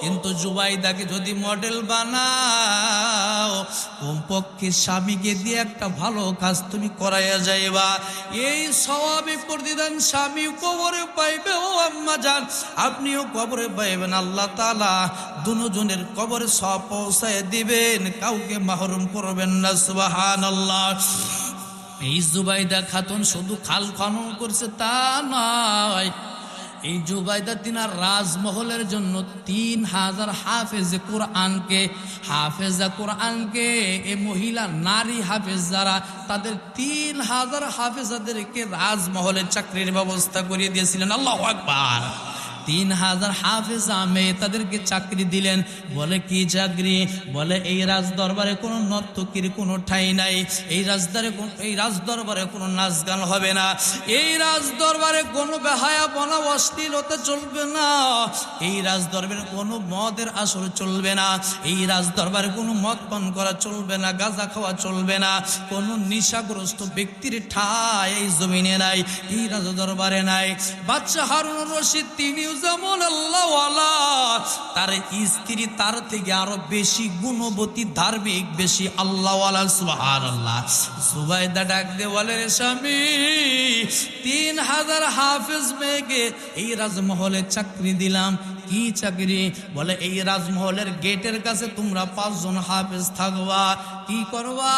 কিন্তু জুবাইদাকে যদি মডেল বানাও, কমপক্ষে স্বামীকে দিয়ে একটা ভালো কাজ তুমি করাইয়া যাইবা, এই সওয়াবে প্রতিদান স্বামী কবরে পাইবে। ও আম্মা জান, আপনিও কবরে পাইবেন। আল্লাহ তাআলা দুজনের কবরে সব পৌঁছায় দিবেন, কাউকে মাহরুম করবেন না। সুবহানাল্লাহ। এই জুবাইদা খাতুন শুধু খাল খনন করছে তা নয়, এই জুবাইদা তিনার রাজমহলের জন্য 3000 হাফেজে কোরআনকে এই মহিলা নারী হাফেজ যারা, তাদের 3000 হাফেজাদেরকে রাজমহলের চাকরির ব্যবস্থা করিয়ে দিয়েছিলেন। আল্লাহু আকবার। 3000 হাফেজা মেয়ে তাদেরকে চাকরি দিলেন। বলে কি চাকরি? বলে এই রাজ দরবারে কোনো নর্তকীর কোনো ঠাঁই নাই, এই রাজদরবারে কোনো নাচ গান হবে না, এই রাজ দরবারে কোনো বেহায়াপনা অশ্লীলতা চলবে না, এই রাজ দরবারে কোনো মদের আসর চলবে না, এই রাজ দরবারে কোনো মদ পান করা চলবে না, গাঁজা খাওয়া চলবে না, কোনো নিশাগ্রস্ত ব্যক্তির ঠাঁই এই জমিনে নাই, এই রাজ দরবারে নাই। বাদশা হারুনুর রশিদ তিনি যেমন আল্লাহওয়ালা, তার স্ত্রী তার থেকে আরো বেশি গুণবতী, ধার্মিক, বেশি আল্লাহওয়ালা। সুবহানাল্লাহ। জুবাইদা ডাক দিয়ে বলে, স্বামী, 3000 হাফেজ মেয়েকে এই রাজমহলে চাকরি দিলাম। কি চাকরি? বলে এই রাজমহলের গেটের কাছে তোমরা 5 জন হাফেজ থাকবা। কি করবা?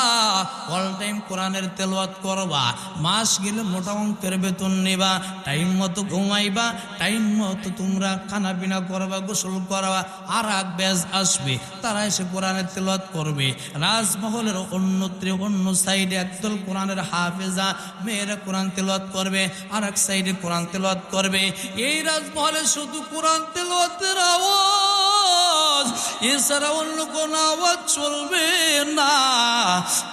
অল টাইম কোরআনের তেলাওয়াত করবা, মাস গেলে মোটা অঙ্কের বেতন নেবা, টাইম মতো ঘুমাইবা, টাইম মতো তোমরা খানা পিনা করবা, গোসল করবা। আর এক ব্যাচ আসবে, তারা এসে কোরআনের তেলাওয়াত করবে। রাজমহলের অন্যত্রে অন্য সাইডে একদল কোরআনের হাফেজা মেয়েরা কোরআন তেলাওয়াত করবে, আর এক সাইডে কোরআন তেলাওয়াত করবে। এই রাজমহলে শুধু কোরআন তেলাওয়াতের আওয়াজ, এছাড়া অন্য কোন আওয়াজ চলবে না।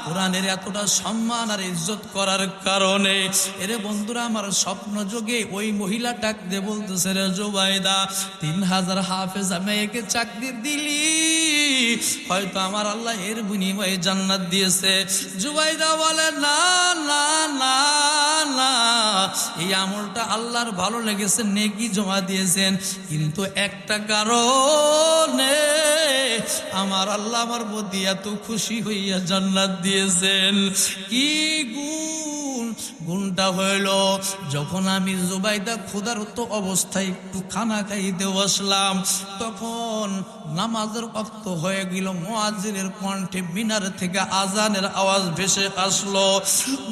কোরআনের এতটা সম্মান আর ইজ্জত করার কারণে, এরে বন্ধুরা আমার, স্বপ্ন যোগে ওই মহিলা ডাক দিয়ে বলতেছে, রে জুবাইদা, 3000 হাফেজা মেয়েকে চাকরি দিলি, হয়তো আমার আল্লাহ এর বিনিময়ে জান্নাত দিয়েছে। জুবাইদা বলে, না না না না, এই আমলটা আল্লাহর ভালো লেগেছে, নেকি জমা দিয়েছেন, কিন্তু একটা কারণে আমার আল্লাহ আমার প্রতি এত খুশি হইয়া জান্নাত দিয়েছেন। কি গুণটা হইল, যখন আমি জুবাইদা ক্ষুধার্ত অবস্থায় একটু খানা খাইতে বসলাম, তখন নামাজের ওয়াক্ত হয়ে গেল। মুয়াজ্জিনের কণ্ঠে মিনার থেকে আজানের আওয়াজ ভেসে আসলো।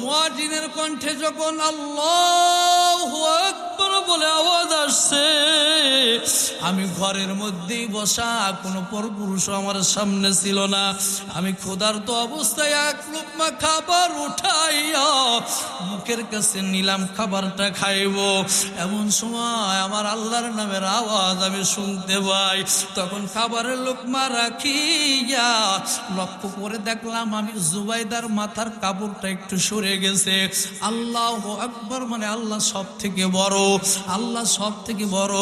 মুয়াজ্জিনের কণ্ঠে যখন আল্লাহু আল্লাহু আকবার বলে আওয়াজ আসছে। আমি ঘরের মধ্যেই বসা, কোনো পরপুরুষ আমার সামনে ছিল না। আমি ক্ষুধার্ত অবস্থায় এক লোকমা খাবার উঠাইয়া মুখের কাছে নিলাম, খাবারটা খাইব। এমন সময় আমার আল্লাহর নামের আওয়াজ আমি শুনতে পাই। তখন খাবারের লোকমা রাখিয়া লক্ষ্য করে দেখলাম আমি জুবাইদার মাথার কাপড়টা একটু সরে গেছে। আল্লাহু আকবার মানে আল্লাহ সব থেকে বড়, আল্লাহ সব থেকে বড়।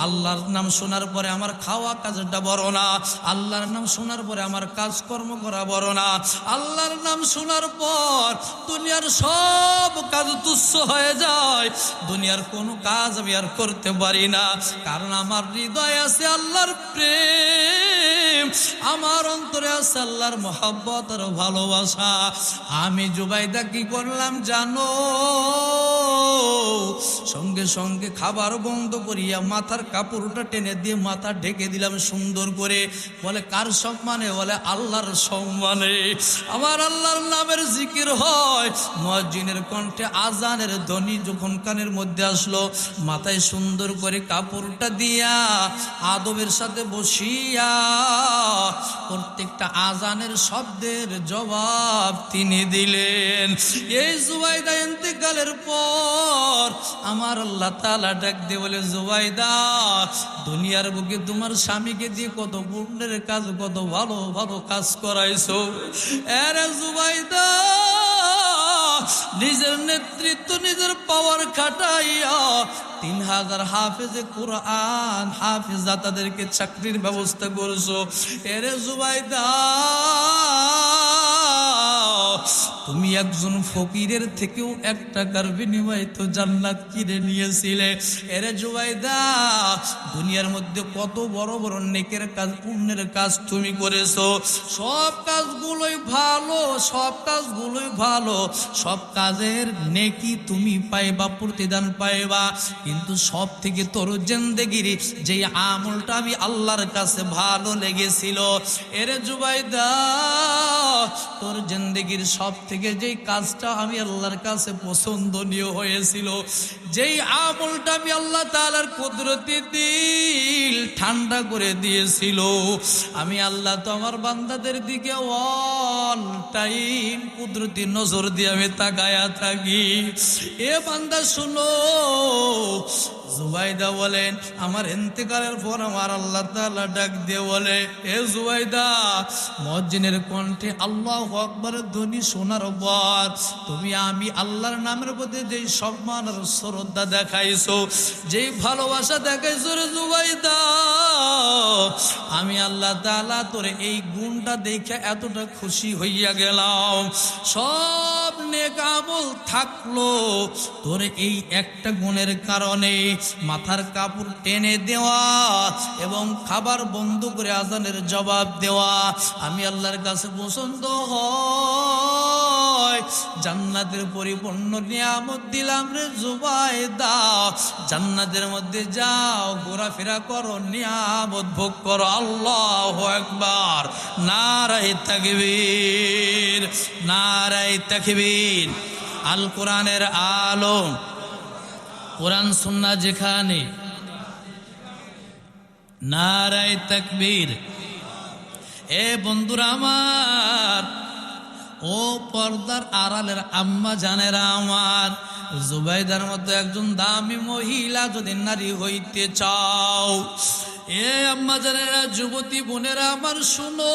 আল্লাহর নাম শোনার পরে আমার খাওয়া কাজটা বড় না, আল্লাহর নাম শোনার পরে আমার কাজকর্ম করা বড় না। আল্লাহর নাম শোনার পর দুনিয়ার সব কাজ তুচ্ছ হয়ে যায়। দুনিয়ার কোনো কাজ আমি আর করতে পারি না, কারণ আমার হৃদয়ে আছে আল্লাহর প্রেম, আমার অন্তরে আছে আল্লাহর মহব্বত আর ভালোবাসা। আমি জুবাইদা কি করলাম জানো? সঙ্গে সঙ্গে খাবার বন্ধ করিয়া মাথার কাপড়টা টেনে দিয়ে মাথা ঢেকে দিলাম সুন্দর করে। বলে কার সম্মানে? বলে আল্লাহর সম্মানে। আমার আল্লাহর নামের জিকির হয়, মুয়াজ্জিনের কণ্ঠে আজানের ধ্বনি যখন কানের মধ্যে আসলো, মাথায় সুন্দর করে কাপড়টা দিয়া আদবের সাথে বসিয়া প্রত্যেকটা আজানের শব্দের জবাব তিনি দিলেন। এই জুবাইদা ইন্তেকালের পর আমার আল্লাহ তাআলা ডাক দিয়ে বলে, জুবাইদা দুনিয়ার বুকে তোমার স্বামীকে দিয়ে কত পুণ্যের কাজ, কত ভালো ভালো কাজ করাইছো। আরে জুবাইদা নিজের নেতৃত্ব, নিজের পাওয়ার খাটাইয়া 3000 হাফেজে কোরআন, হাফেজা তাদেরকে চাকরির ব্যবস্থা করছো। এরে জুবাইদা তুমি একজন ফকিরের থেকেও 1 টাকার বিনিময়ে তো জান্নাত কিনে নিয়েছিলে। এরে জুবাইদা দুনিয়ার মধ্যে কত বড় বড় নেকের কাজ, পুণ্যের কাজ তুমি করেছো। সব কাজগুলোই ভালো, সব কাজগুলোই ভালো, সব কাজের নেকি তুমি পাইবা, প্রতিদান পাইবা। কিন্তু সব থেকে তোর জিন্দেগির যে আমলটা আমি আল্লাহর কাছে ভালো লেগেছিল, এরে জুবাইদা তোর জিন্দেগির সব থেকে যেই কাজটা আমি আল্লাহর কাছে পছন্দনীয় হয়েছিল, যেই আমলটা আমি আল্লাহ তাআলার কুদরতি দিল ঠান্ডা করে দিয়েছিল, আমি আল্লাহ তো আমার বান্দাদের দিকে অল টাইম কুদরতি নজর দিয়ে আমি তাকায়া থাকি। এ বান্দা শুনো, জুবাইদা বলেন আমার ইন্তেকালের পর আমার আল্লাহ তাআলা ডাক দিয়ে বলে, এ জুবাইদা মুয়াজ্জিনের কণ্ঠে আল্লাহু আকবারের ধ্বনি শোনার পর তুমি আমি আল্লাহর নামের প্রতি যেই সম্মান আর শ্রদ্ধা দেখাইছো, যেই ভালোবাসা দেখাইছো রে জুবাইদা, আমি আল্লাহ তাআলা তোরে এই গুণটা দেখে এতটা খুশি হইয়া গেলাম। সব নেক আমল থাকলো, তোরে এই একটা গুণের কারণে মাথার কাপড় টেনে দেওয়া এবং খাবার বন্ধ করে আজানের জবাব দেওয়া আমি আল্লাহর কাছে পছন্দ হয়। জান্নাতের পরিপূর্ণ নিয়ামত দিলাম রে জুবাইদা, জান্নাতের মধ্যে যাও, ঘোরাফেরা করো, নিয়ামত ভোগ করো। আল্লাহু আকবার, নারায়ে তাকবীর, নারায়ে তাকবীর। আল কোরআনের আলো, কোরআন সুন্নাহ যেখানে, নারায়ে তাকবীর। এ বন্ধুরা আমার, ও পর্দার আড়ালের আম্মা জানেরা আমার, জুবাইদার মতো একজন দামি মহিলা যদি নারী হইতে চাও, এ আম্মা জানেরা, যুবতী বোনেরা আমার শুনো,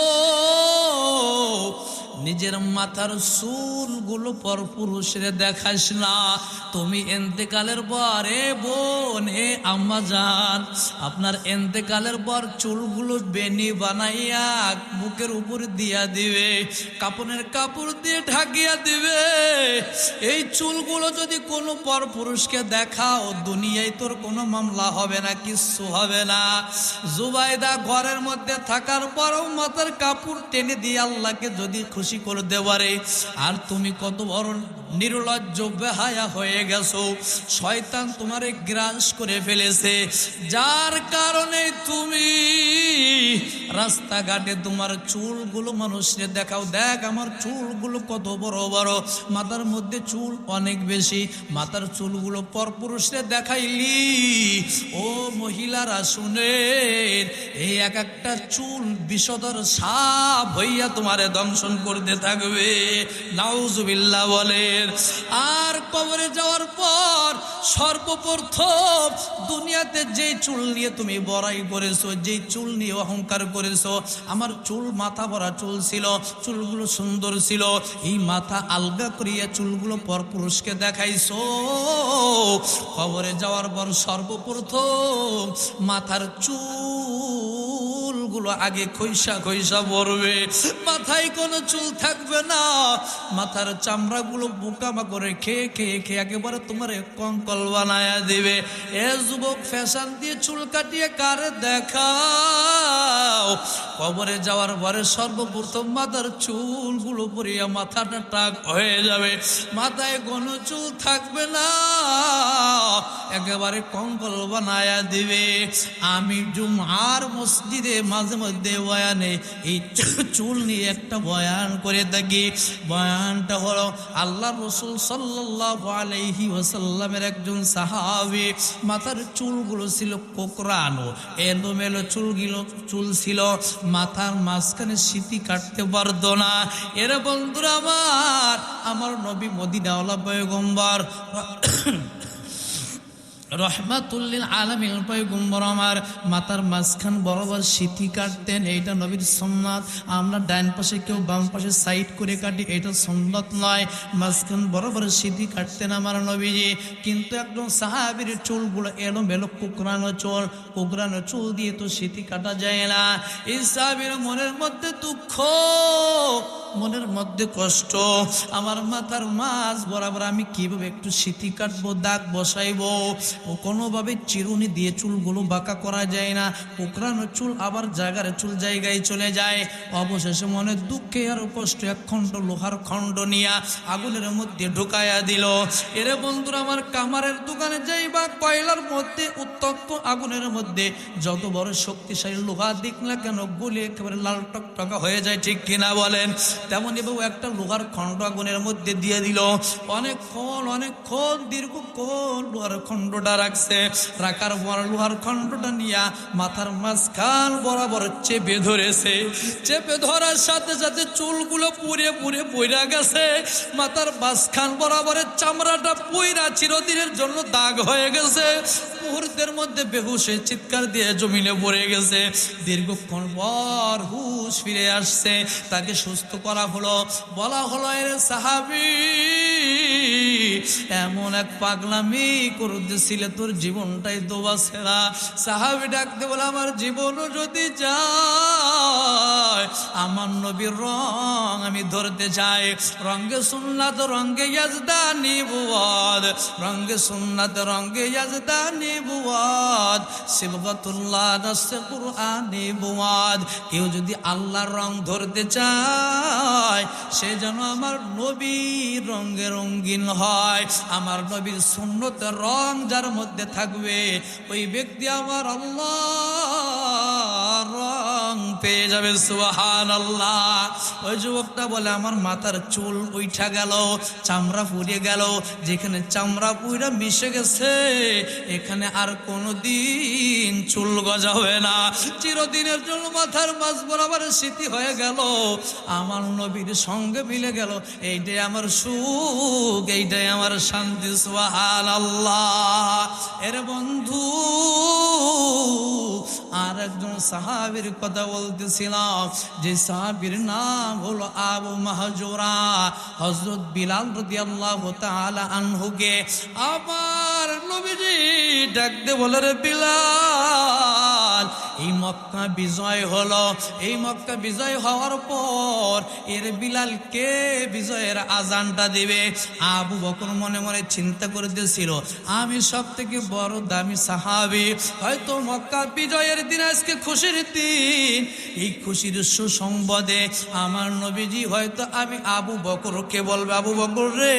নিজের মাথার চুলগুলো পর পুরুষের দেখাস না। তুমি ইন্তেকালের পর, এ বোন, এ আম্মা জান, আপনার ইন্তেকালের পর চুলগুলো বেনি বানাইয়া বুকের উপর দিয়া দিবে, কাপড়ের কাপড় দিয়ে ঢাকিয়া দিবে। এই চুলগুলো যদি কোনো পর পুরুষকে দেখাও, দুনিয়ায় তোর কোনো মামলা হবে না, কিচ্ছু হবে না। জুবাইদা ঘরের মধ্যে থাকার পরও মাথার কাপড় টেনে দিয়ে আল্লাহকে যদি খুশি করে দেওয়ারে, আর তুমি কত বড় নির্লজ্জ বেহায়া হয়ে গেছো, শয়তান তোমারে গ্রাস করে ফেলেছে, যার কারণে তুমি রাস্তাঘাটে তোমার চুলগুলো মানুষকে দেখাও, দেখ আমার চুলগুলো কত বড় বড়, মাথার মধ্যে চুল অনেক বেশি, মাথার চুলগুলো পরপুরুষে দেখাইলি। ও মহিলারা শুনেন, এই এক একটা চুল বিষধর সাপ হইয়া তোমারে দংশন করতে থাকবে। নাউজুবিল্লাহ বলেন। আর কবরে যাওয়ার পর সর্বপ্রথম দুনিয়াতে যেই চুল নিয়ে তুমি বড়াই করেছো, যেই চুল নিয়ে অহংকার করেছো, আমার চুল মাথা ভরা চুল ছিল, চুলগুলো সুন্দর ছিল, এই মাথা আলগা করিয়া চুলগুলো পরপুরুষকে দেখাইছো। কবরে যাওয়ার পর সর্বপ্রথম মাথার চুলগুলো আগে খৈসা খৈসা পড়বে, মাথায় কোনো চুল থাকবে না, মাথার চামড়াগুলো বোকামা করে খেয়ে খেয়ে খেয়ে একেবারে তোমার কঙ্কল বানায়া দিবে। এ যুবক, ফ্যাশন দিয়ে চুল কাটিয়ে কারে দেখাও। কবরে যাওয়ার পরে সর্বপ্রথম মাথার চুলগুলো পরিয়া মাথাটা টাক হয়ে যাবে, মাথায় কোনো চুল থাকবে না, একেবারে কঙ্কল বানায়া দিবে। আমি জুমার মসজিদে মাঝে মধ্যে বয়ানে এই চুল নিয়ে একটা বয়ান করে থাকি। বয়ানটা হলো আল্লাহ রসুল সাল্লাল্লাহু আলাইহি ওয়াসাল্লামের একজন সাহাবী, মাথার চুলগুলো ছিল কোকড়ানো, এলোমেলো চুল ছিল, মাথার মাঝখানে সিটি কাটতে পারতো না। এর বন্ধুরা আমার নবী মদিনাওয়ালা পয়গম্বর রহমাতুল্লিল আলামিন পয়গম্বর আমার মাথার মাঝখান বরাবর সিথি কাটতেন, এইটা নবীর সুন্নাত। আমরা ডান পাশে কেউ বাম পাশে সাইড করে কাটি, এটা সুন্নাত নয়। মাঝখান বরাবর সিথি কাটতেন আমার নবীজি। কিন্তু একদম সাহাবীর চুলগুলো এলোমেলো কোকড়ানো চুল দিয়ে তো সিথি কাটা যায় না। এই সাহাবীর মনের মধ্যে দুঃখ, মনের মধ্যে কষ্ট, আমার মাথার মাঝ বরাবর আমি কিভাবে একটু সিথি কাটবো, দাগ বসাইবো, ও কোনোভাবে চিরুনি দিয়ে চুলগুলো বাঁকা করা যায় না, কোকড়ানো চুল আবার চুল জায়গায় চলে যায়। অবশেষে মনে দুঃখে আর কষ্ট এক খণ্ড লোহার খণ্ড নিয়া আগুনের মধ্যে ঢুকাইয়া দিল। এরে বন্ধুরা আমার, কামারের দোকানে যাই বা কয়লার মধ্যে উত্তপ্ত আগুনের মধ্যে যত বড় শক্তিশালী লোহা দিক না কেন গলে একেবারে লাল টকটকা হয়ে যায়, ঠিক কিনা বলেন? তেমনি বাবু একটা লোহার খণ্ড আগুনের মধ্যে দিয়ে দিল। অনেকক্ষণ দীর্ঘক্ষণ লোহার খণ্ডটা রাখছে, রাখার পর লোহার খণ্ডটা নিয়া মাথার মাঝখান বরাবর চেপে ধরেছে। চেপে ধরার সাথে সাথে চুলগুলো পুড়ে পইরা গেছে, মাথার মাঝখান বরাবরের চামড়াটা পুইরা চিরদিনের জন্য দাগ হয়ে গেছে। মুহূর্তের মধ্যে বেহুশ হয়ে চিৎকার দিয়ে জমিনে পড়ে গেছে। দীর্ঘক্ষণ পর হুশ ফিরে আসছে, তাকে সুস্থ করা হলো। বলা হলো, এর সাহাবী এমন এক পাগলামি করতেছিলে, তোর জীবনটাই দোবা ছেড়া। সাহাবী ডাকতে বলে, আমার জীবনও যদি যায়, আমার নবীর রং আমি ধরতে চাই। রঙ্গে সুন্নাত রঙ্গে ইয়াজদানি বুয়াদ, রঙ্গে সুন্নাত রঙ্গে ইয়াজদানি বুয়াদ, সিবগাতুল্লাহ দাসে কুরআনি বুয়াদ। কেউ যদি আল্লাহর রং ধরতে চায়, সে যেন আমার নবীর রঙে রঙিন হয়। আমার নবীর সুন্নতের রং যার মধ্যে থাকবে, ওই ব্যক্তি আমার আল্লাহর রং পেয়ে যাবে। সুবহানাল্লাহ। ওই যুবকটা বলে, আমার মাথার চুল উঠা গেল, চামড়া পুড়ে গেল, যেখানে চামড়া পুড়া মিশে গেছে এখানে আর কোনোদিন চুল গজাবে না, চিরদিনের জন্য মাথার মাঝ বরাবর স্মৃতি হয়ে গেল, আমার নবীর সঙ্গে মিলে গেল। এইটাই আমার সুখ, এইটাই আমার শান্তি। সুবহানাল্লাহ। এর বন্ধু, আর একজন সাহাবীর কথা বলতেছিলাম, যে সাহাবীর নাম হলো আবু মাহজুরা। হযরত বিলাল রাদিয়াল্লাহু তাআলা আনহুকে আমার নবীজি ডাকতে বলে, রে বিলাল, এই মক্কা বিজয় হলো। এই মক্কা বিজয় হওয়ার পর এর বিলালকে বিজয়ের আজানটা দিবে। আবু বকর মনে মনে চিন্তা করতেছিল, আমি সব থেকে বড় দামি সাহাবী, হয়তো মক্কা বিজয়ের দিন আজকে খুশির দিন, এই খুশির সুসংবাদে আমার নবীজি হয়তো আমি আবু বকরকে বলবে, আবু বকর রে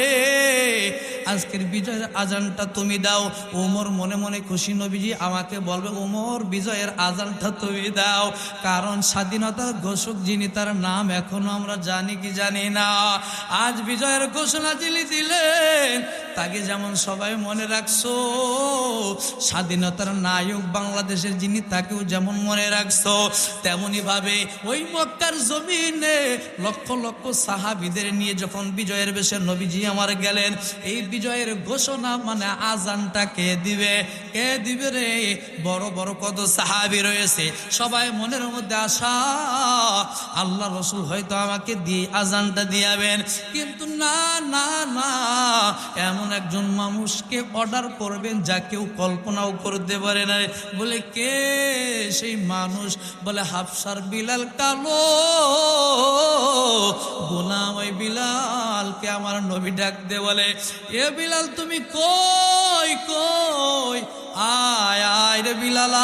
আজকের বিজয়ের আজানটা তুমি দাও। ওমর মনে মনে খুশি, নবীজি আমাকে বলবে ওমর বিজয়ের আজানটা তুমি দাও, কারণ স্বাধীনতার ঘোষক যিনি তার নাম এখনো আমরা জানি কি জানি না। আজ বিজয়ের ঘোষণা যিনি দিলেন তাকে যেমন সবাই মনে রাখছো, স্বাধীনতার নায়ক বাংলাদেশের যিনি তাকেও যেমন মনে রাখছো, তেমনি ভাবে ওই মক্কার জমিনে লক্ষ লক্ষ সাহাবীদের নিয়ে যখন বিজয়ের বেশে নবীজি আমার গেলেন, এই বিজয়ের ঘোষণা মানে আজানটা কে দিবে? কে দিবে রে? বড় বড় কত সাহাবী রয়েছে, সবাই মনের মধ্যে আশা আল্লাহ রসুল হয়তো আমাকে দিয়ে আজানটা দিয়াবেন। কিন্তু না না না, এমন একজন মানুষকে অর্ডার করবেন যা কেউ কল্পনাও করতে পারে না। বলে কে সেই মানুষ? বলে হাফসার বিলাল কালো গোলাম। ওই বিলালকে আমার নবী ডাক দে, বলে এ বিলাল তুমি কই কই, আয় আয় রে বিলাল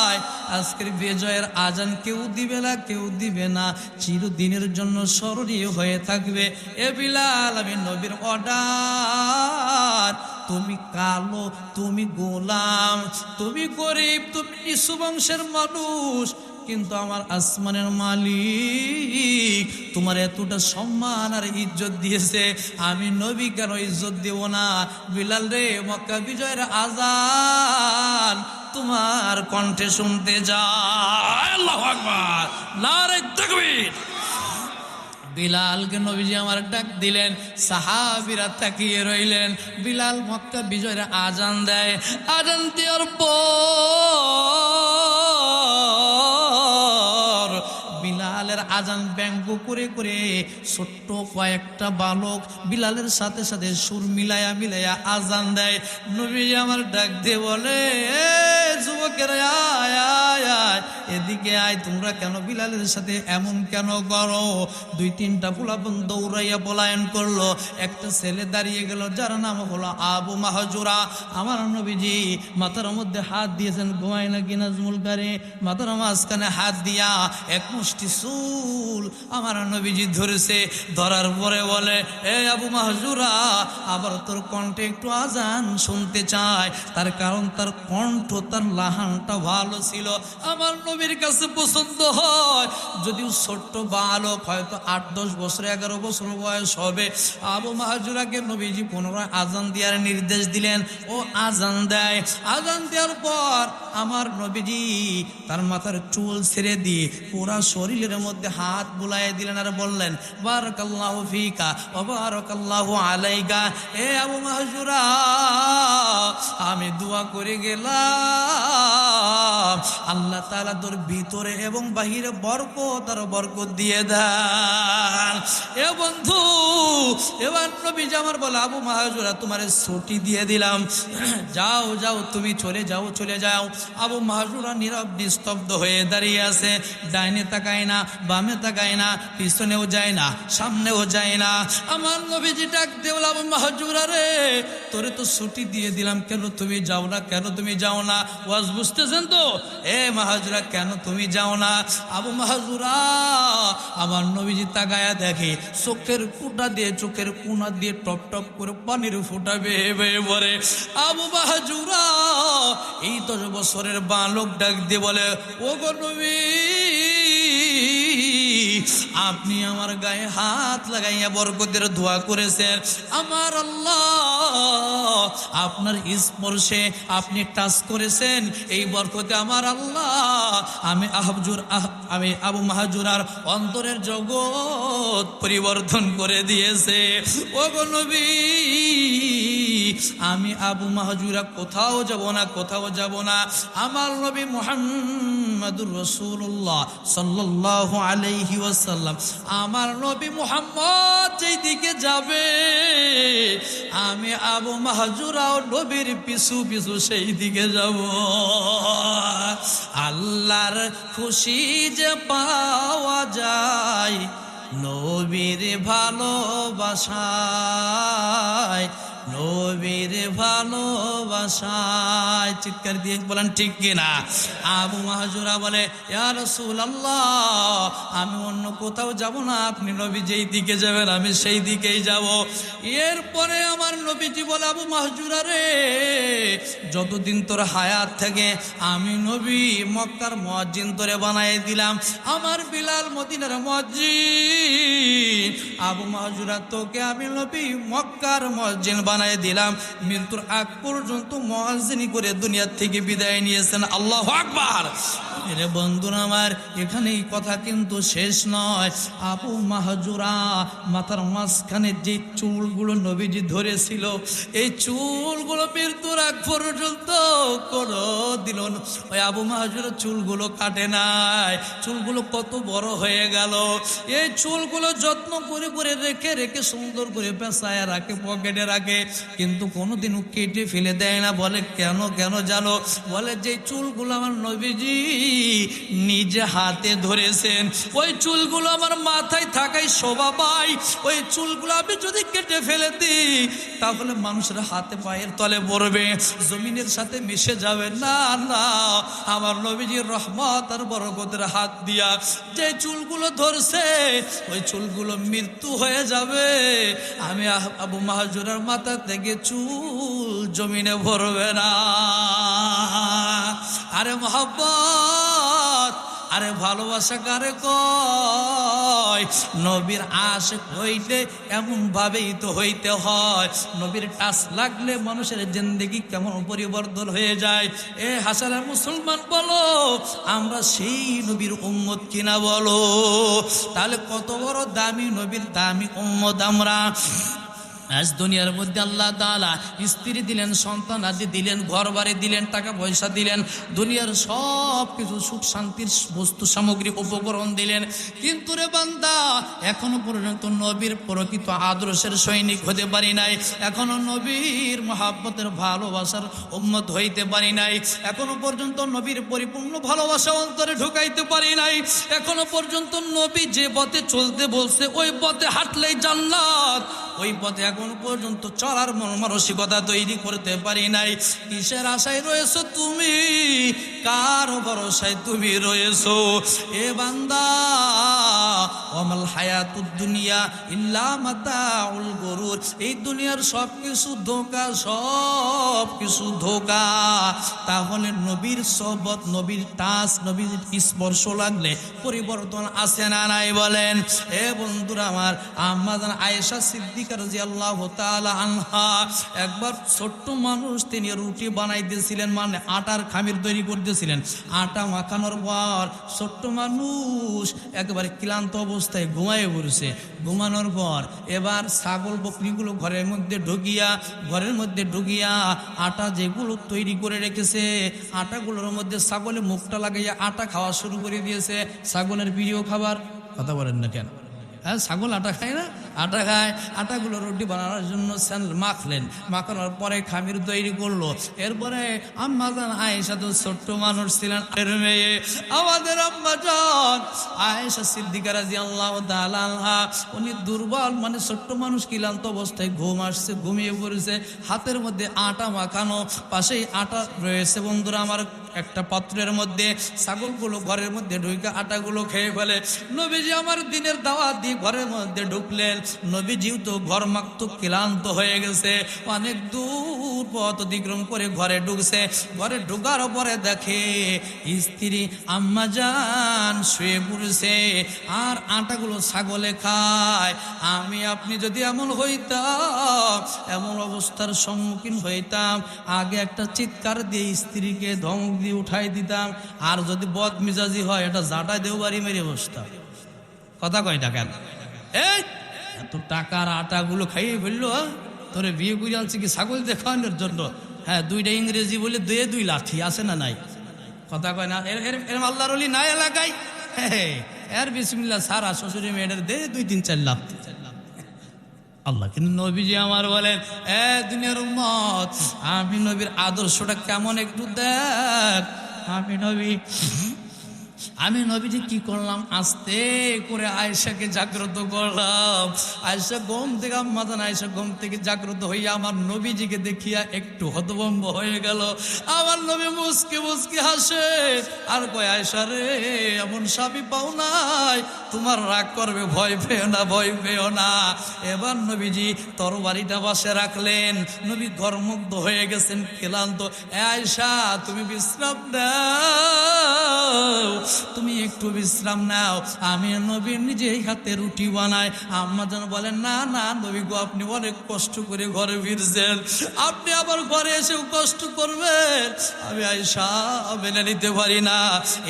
আয়। আজকের বিজয়ের আজান কেউ দিবে না, কেউ দিবে না, চিরদিনের জন্য স্মরণীয় হয়ে থাকবে। এ বিলাল আমি নবীর অর্ডার, তুমি কালো, তুমি গোলাম, তুমি গরিব, তুমি নিঃস্ব বংশের মানুষ, কিন্তু আমার আসমানের মালিক তোমার এতটা সম্মান আর ইজ্জত দিয়েছে, আমি নবী কেন ইজ্জত দেব না? বিলাল রে মক্কা বিজয়ের আজান তোমার কণ্ঠে শুনতে যায়। আল্লাহু আকবার, নারে তাকবীর। বিলালকে নবীজি আমার ডাক দিলেন, সাহাবীরা তাকিয়ে রইলেন। বিলাল মক্কা বিজয়ের আজান দেয়। আজান দেওয়ার পর বিলালের আজান ব্যঙ্গ করে করে ছোট্ট কয়েকটা বালক বিলালের সাথে সাথে সুর মিলায়া মিলায়া আজান দেয়। নবীজি আমার ডাক দিয়ে বলে, যুবকেরা আয় আয় আয়, এদিকে আয়, তোমরা কেন বিলালের সাথে এমন কেন করো? দুই তিনটা পোলাপন দৌড়াইয়া পলায়ন করলো। একটা ছেলে দাঁড়িয়ে গেল যার নাম হলো আবু মাহজুরা। আমার নবীজি মাথার মধ্যে হাত দিয়েছেন, ঘুমায় না কিনা জুলকারে, মাথার মাঝখানে হাত দিয়া এক মুষ্টি চুল আমার নবীজি ধরেছে। ধরার পরে বলে, এ আবু মাহজুরা, আবার তোর কণ্ঠে একটু আজান শুনতে চায়। তার কারণ তার কণ্ঠ, তার লাহানটা ভালো ছিল, আমার নবীর কাছে পছন্দ হয়। যদিও ছোট্ট বালক, হয়তো 8-10 বছর 11 বছর বয়স হবে। আবু মাহজুরাকে নবীজি পুনরায় আজান দেওয়ার নির্দেশ দিলেন। ও আজান দেয়। আজান দেওয়ার পর আমার নবীজি তার মাথার চুল ছেড়ে দিয়ে পুরা শরীরের মধ্যে হাত বুলাইয়ে দিলেন আর বললেন, বারাকাল্লাহু ফিকা ওয়া বারাকাল্লাহু আলাইকা। এ আবু মাহজুরা, আমি দোয়া করে গেলাম আল্লাহ তাআলা তোর ভিতরে এবং বাহিরে বরকত আর বরকত দিয়ে দেন। এ বন্ধু, এবার নবীজি আমার বলে, আবু মাহজুরা তোমারে ছুটি দিয়ে দিলাম, যাও যাও, তুমি চলে যাও, চলে যাও। আবু মাহজুরা নীরব নিস্তব্ধ হয়ে দাঁড়িয়ে আছে, ডাইনে তাকায় না, বামে তাকায় না, পিছনেও যায় না, সামনেও যায় না। আমার নবীজি ডাক দেওয়াল, আবু মাহজুরা রে, তোরে তো ছুটি দিয়ে দিলাম, কেন তুমি যাও না? কেন তুমি যাও না? ওয়াজ বুঝতেছেন তো? এ মাহজুরা, কেন তুমি যাও না? আবু মাহজুরা আমার নবীজি তাকায়া দেখে চোখের কোনা দিয়ে টপ টপ করে পানির ফোঁটা বেয়ে বেয়ে পড়ে। আবু মাহজুরা এই 10 বছরের বালক ডাক দিয়ে বলে, ও গো নবী, আপনি আমার গায়ে হাত লাগাইয়া বরকতের দোয়া করেছেন। আমার আল্লাহ আপনার স্পর্শে আপনি টাচ করেছেন, এই বরকতে আমার আল্লাহ আমি আবু মাহজুরার অন্তরের জগৎ পরিবর্তন করে দিয়েছে। ও গো নবী, আমি আবু মাহজুরা কোথাও যাব না, কোথাও যাব না। আমার নবী মুহাম্মাদুর রাসূলুল্লাহ সাল্লাল্লাহু আলাইহি ওয়াসাল্লাম, আমার নবী মুহাম্মদ যেই দিকে যাবে আমি আবু মাহজুরাও নবীর পিছু পিছু সেই দিকে যাব। আল্লাহর খুশি যে পাওয়া যায় নবীর ভালোবাসায়, নবীর ভালোবাসায়। চিৎকার দিয়ে বলেন ঠিক কিনা? আবু মাহজুরা বলে, ইয়া রাসূলুল্লাহ, আমি অন্য কোথাও যাব না, আপনি নবী যেই দিকে যাবেন আমি সেই দিকেই যাব। এরপরে আমার নবীজি বলে, আবু মাহজুরা রে, যতদিন তোর হায়াত থেকে আমি নবী মক্কার মুয়াজ্জিন তোরে বানাই দিলাম, আমার বিলাল মদিনার মুয়াজ্জিন। আবু মাহজুরা, তোকে আমি নবী মক্কার মুয়াজ্জিন বানাই দিলাম, মৃত্যুর আগ পর্যন্ত মুয়াজ্জিনি করে দুনিয়া থেকে বিদায় নিয়েছেন। আল্লাহু আকবার। রে বন্ধুরা আমার, এখানেই কথা কিন্তু শেষ নয়। আবু মাহজুরা মাথার মাঝখানে যে চুলগুলো নবীজি ধরেছিল, এই চুলগুলো মৃত্যুর আগ পর্যন্ত কোনো দিল না। ওই আবু মাহজুরা চুলগুলো কাটে নাই। চুলগুলো কত বড় হয়ে গেল। এই চুলগুলো যত্ন করে করে রেখে রেখে সুন্দর করে পেঁচায় রাখে, পকেটে রাখে, কিন্তু কোনোদিনও কেটে ফেলে দেয় না। বলে কেন কেন জানো? বলে যে চুলগুলো আমার নবীজি নিজে হাতে ধরেছেন, ওই চুলগুলো আমার মাথায় থাকাই শোভা পাই। ওই চুলগুলো আমি যদি কেটে ফেলে দিই তাহলে মানুষের হাতে পায়ের তলে পড়বে, জমিনের সাথে মিশে যাবে। না না, আমার নবীজির রহমত আর বরকতের হাত দিয়া যে চুলগুলো ধরছে ওই চুলগুলো মৃত্যু হয়ে যাবে। আমি আবু মাহজুরার মাথা থেকে চুল জমিনে ভরবে না। আরে মহব্বত, আরে ভালোবাসা কারে কয়? নবীর আশিক হইলে এমন ভাবেই তো হইতে হয়। নবীর টাচ লাগলে মানুষের জিন্দেগি কেমন পরিবর্তন হয়ে যায়। এ হাসানের মুসলমান বলো, আমরা সেই নবীর উম্মত কিনা বলো? তাহলে কত বড় দামি নবীর দামি উম্মত আমরা। আজ দুনিয়ার মধ্যে আল্লাহ তাআলা স্ত্রী দিলেন, সন্তান আদি দিলেন, ঘর বাড়ি দিলেন, টাকা পয়সা দিলেন, দুনিয়ার সব কিছু সুখ শান্তির বস্তু সামগ্রী উপকরণ দিলেন, কিন্তু রে বান্দা এখনো পর্যন্ত নবীর প্রকৃত আদর্শের সৈনিক হতে পারি নাই। এখনো নবীর মহাব্বতের ভালোবাসার উম্মত হইতে পারি নাই। এখনো পর্যন্ত নবীর পরিপূর্ণ ভালোবাসা অন্তরে ঢুকাইতে পারি নাই। এখনো পর্যন্ত নবী যে পথে চলতে বলছে ওই পথে হাঁটলেই জান্নাত, ওই পথে এখন পর্যন্ত চলার মানসিকতা তৈরি করতে পারি নাই। কিসের আশায় রয়েছো তুমি? কার ভরসায় তুমি রয়েছো? এ বান্দা, ওয়ামাল হায়াতুদ দুনিয়া ইল্লা মাতাউল গুরুর, এই দুনিয়ার সব কিছু ধোঁকা, সব কিছু ধোঁকা। তাহলে নবীর সোহবত, নবীর টাচ, নবীর স্পর্শ লাগলে পরিবর্তন আসে না নাই বলেন? এ বন্ধুরা আমার, আম্মা জান আয়েশা সিদ্দিকা রাদিয়াল্লাহু তাআলা আনহা একবার ছোট্ট মানুষ, তিনি রুটি বানাইতেছিলেন, মানে আটার খামির তৈরি করতেছিলেন। আটা মাখানোর পর ছোট্ট মানুষ একেবারে ক্লান্ত অবস্থায় ঘুমায় পড়ছে। ঘুমানোর পর এবার ছাগল বকরিগুলো ঘরের মধ্যে ঢুকিয়া আটা যেগুলো তৈরি করে রেখেছে, আটাগুলোর মধ্যে ছাগলে মুখটা লাগাইয়া আটা খাওয়া শুরু করে দিয়েছে। ছাগলের প্রিয় খাবার, কথা বলেন না কেন? হ্যাঁ, ছাগল আটা খায় না? আটা খায়। আটাগুলো রুটি বানানোর জন্য মাখলেন, মাখানোর পরে খামির তৈরি করলো। এরপরে আম্মা জান আয়েশা তো ছোট্ট মানুষ ছিলেন, মেয়ে আমাদের আম্মা জান আয়েশা সিদ্দিকা রাদিয়াল্লাহু তাআলা আনহা, উনি দুর্বল, মানে ছোট্ট মানুষ, ক্লান্ত অবস্থায় ঘুম আসছে, ঘুমিয়ে পড়েছে। হাতের মধ্যে আটা মাখানো, পাশেই আটা রয়েছে। বন্ধুরা আমার, একটা পাত্রের মধ্যে ছাগলগুলো ঘরের মধ্যে ঢুকে আটাগুলো খেয়ে ফেলে। নবীজি আমার দিনের দাওয়াত দিয়ে ঘরের মধ্যে ঢুকলেন। নবীজিও তো ঘর মাখত, ক্লান্ত হয়ে গেছে, অনেক দূর পথ অতিক্রম করে ঘরে ঢুকছে। ঘরে ঢুকার পরে দেখে স্ত্রী আম্মা জান শুয়ে পড়েছে, আর আটাগুলো ছাগলে খায়। আমি আপনি যদি এমন হইতাম, এমন অবস্থার সম্মুখীন হইতাম, আগে একটা চিৎকার দিয়ে স্ত্রীকে ধমক দিয়ে উঠাই দিতাম, আর যদি বদমিজাজি হয় এটা জাটা দেও বাড়ি মেরে বসতাম। কথা কয়টা কেন? এই এত টাকার আটাগুলো খাইয়ে ফেললো। তোরে বিয়ে করে আনছে কি ছাগল দেখানোর জন্য? হ্যাঁ, দুইটা ইংরেজি বলে দুই লাঠি আছে না নাই? কথা কয় না? এর আল্লাহর ওলি নাই এলাকায়? হ্যাঁ, এর বিসমিল্লাহ সারা শ্বশুরি মেয়েদের দে 2-3-4 লাফ। আল্লাহ। কিন্তু নবীজি আমার বলেন, এ দুনিয়ার উম্মত, আমি নবীর আদর্শটা কেমন একটু দেখ। আমি নবীজি কি করলাম, আস্তে করে আয়েশাকে জাগ্রত করলাম। আয়েশা ঘুম থেকে, আম্মাজান আয়েশা ঘুম থেকে জাগ্রত হইয়া আমার নবীজিকে দেখিয়া একটু হতভম্ব হয়ে গেল। আমার নবী মুসকে মুসকে হাসে আর কয়, আয়েশা রে, এমন স্বামী পাও নাই, তোমার রাগ করবে, ভয় পেও না, ভয় পেও না। এবার নবীজি তরবারিটা পাশে রাখলেন, নবী ঘরমুগ্ধ হয়ে গেছেন, ক্লান্ত। এ আয়েশা, তুমি বিশ্রাম নাও, তুমি একটু বিশ্রাম নাও, আমি নবী নিজেই হাতে রুটি বানাই। আম্মা যেন বলেন, না না নবী গো, আপনি অনেক কষ্ট করে ঘরে ফিরছেন, আপনি আবার ঘরে এসেও কষ্ট করবেন, আমি আয়েশা মেনে নিতে পারি না।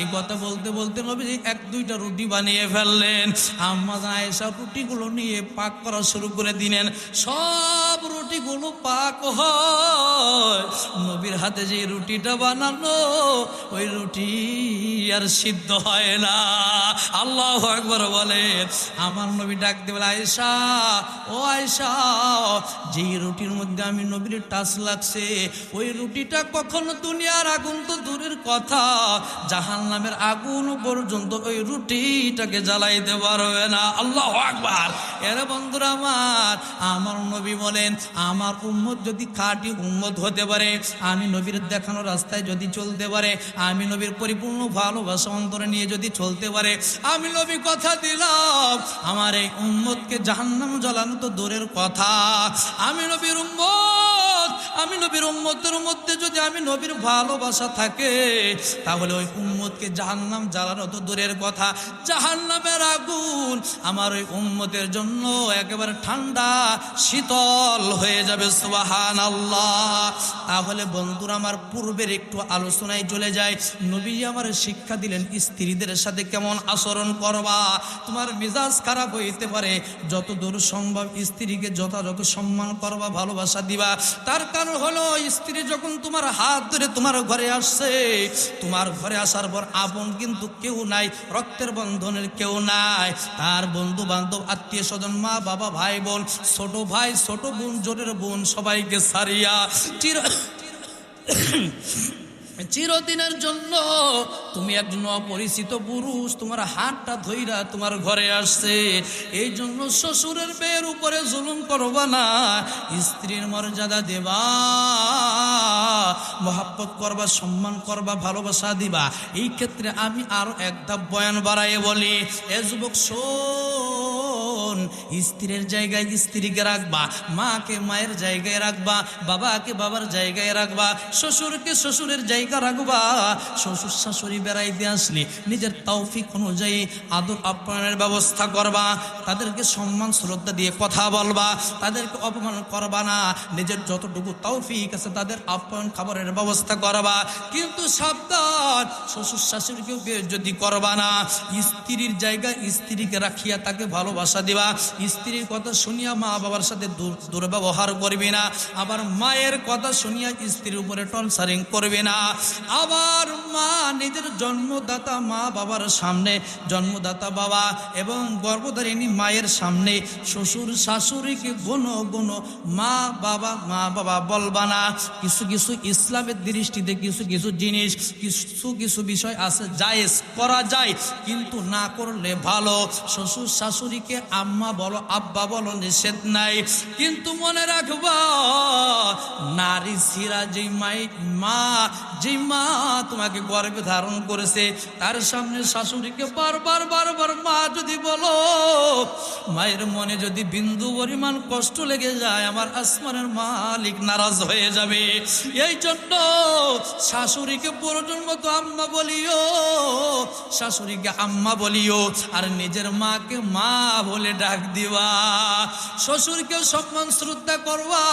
এই কথা বলতে বলতে নবীজি এক দুইটা রুটি বানিয়ে ফেললেন। আম্মা যেন আয়েশা রুটিগুলো নিয়ে পাক করা শুরু করে দিলেন। সব রুটিগুলো পাক হয়, নবীর হাতে যে রুটিটা বানানো, ওই রুটি আর সিদ্ধ হয় না। আল্লাহু আকবার বলেন। আমার নবী ডাক দিয়ে বলে, আয়েশা, ও আয়েশা, যেই রুটির মধ্যে আমি নবীর টাচ লাগছে, ওই রুটিটা কখনো দুনিয়ার আগুন তো দূরের কথা, জাহান্নামের আগুন পর্যন্ত ওই রুটিটাকে জ্বালাইতে পারবে না। আল্লাহু আকবার। এর বন্ধুরা আমার নবী বলেন, আমার উম্মত যদি খাঁটি উম্মত হতে পারে, আমি নবীর দেখানো রাস্তায় যদি চলতে পারে, আমি নবীর পরিপূর্ণ ভালোবাসা অন্তরে নিয়ে যদি চলতে পারে, আমি নবী কথা দিলাম, আমার এই উম্মতকে জাহান্নাম জ্বালানো তো দূরের কথা, আমি নবীর উম্মতের মধ্যে যদি আমি নবীর ভালোবাসা থাকে, তাহলে ওই উম্মতকে জাহান্নাম জ্বালানো তো দূরের কথা, জাহান্নামের আগুন আমার ওই উম্মতের জন্য একেবারে ঠান্ডা শীতল হয়ে যাবে। সুবহানাল্লাহ। তাহলে বন্ধুরা আমার, পূর্বের একটু আলোচনায় চলে যায়। নবী আমার শিক্ষা দিলেন স্ত্রীদের সাথে কেমন আচরণ করবা। তোমার মেজাজ খারাপ হইতে পারে, যত দূর সম্ভব স্ত্রীকে যথাযথ সম্মান করবা, ভালোবাসা দিবা। তার কারণ হলো, স্ত্রী যখন তোমার হাত ধরে তোমার ঘরে আসছে, তোমার ঘরে আসার পর আপন কিন্তু কেউ নাই, রক্তের বন্ধনের কেউ নাই, তার বন্ধু বান্ধব, আত্মীয় স্বজন, মা বাবা, ভাই বোন, ছোট ভাই, ছোট বোন, জোরের বোন, সবাইকে সারিয়া চিরদিনের জন্য তুমি একজন অপরিচিত পুরুষ তোমার হাতটা ধইরা তোমার ঘরে আসছে। এই জন্য শ্বশুরের মেয়ের উপরে জুলুম করবা না, স্ত্রীর মর্যাদা দেবা, মহব্বত করবা, সম্মান করবা, ভালোবাসা দিবা। এই ক্ষেত্রে আমি আরো এক ধাপ বয়ান বাড়াইয়ে বলি, এ যুবক শোন, স্ত্রীর জায়গায় স্ত্রীকে রাখবা, মাকে মায়ের জায়গায় রাখবা, বাবাকে বাবার জায়গায় রাখবা, শ্বশুরকে শ্বশুরের জায়গায় রাখবা। শ্বশুর শাশুড়ি বেড়াইতে আসলে নিজের তৌফিক অনুযায়ী আদর আপ্যায়নের ব্যবস্থা করবা, তাদেরকে সম্মান শ্রদ্ধা দিয়ে কথা বলবা, তাদেরকে অপমান করবা না, নিজের যতটুকু তৌফিক আছে তাদের আপ্যায়ন খাবারের ব্যবস্থা করবা। কিন্তু সাবধান, শ্বশুর শাশুড়িকে যদি করবা না, স্ত্রীর জায়গায় স্ত্রীকে রাখিয়া তাকে ভালোবাসা দিবা, স্ত্রীর কথা শুনিয়া মা বাবার সাথে দুর্ব্যবহার করবি না, আবার মায়ের কথা শুনিয়া স্ত্রীর উপরে টর্চারিং করবি না। আবার মা নিজের জন্মদাতা মা বাবার সামনে, জন্মদাতা বাবা এবং গর্ভধারিণী মায়ের সামনে শ্বশুর শাশুড়িকে গুণ মা বাবা বলবা না। কিছু কিছু ইসলামের দৃষ্টিতে কিছু কিছু জিনিস, কিছু বিষয় আছে জায়েজ করা যায়, কিন্তু না করলে ভালো। শ্বশুর শাশুড়িকে আম্মা বলো, আব্বা বলো, নিষেধ নাই, কিন্তু মনে রাখবা, নারী সিরা যে মা তোমাকে গর্ভে ধারণ করেছে, তার সামনে শাশুড়িকে বারবার মা যদি বলো, মায়ের মনে যদি বিন্দু পরিমাণ কষ্ট লেগে যায়, আমার আসমানের মালিক নারাজ হয়ে যাবে। এই জন্য শাশুড়িকে প্রয়োজন মতো আম্মা বলিও, শাশুড়িকে আম্মা বলিও, আর নিজের মাকে মা বলে ডাক দিবা। শ্বশুরকে সম্মান শ্রদ্ধা করবা,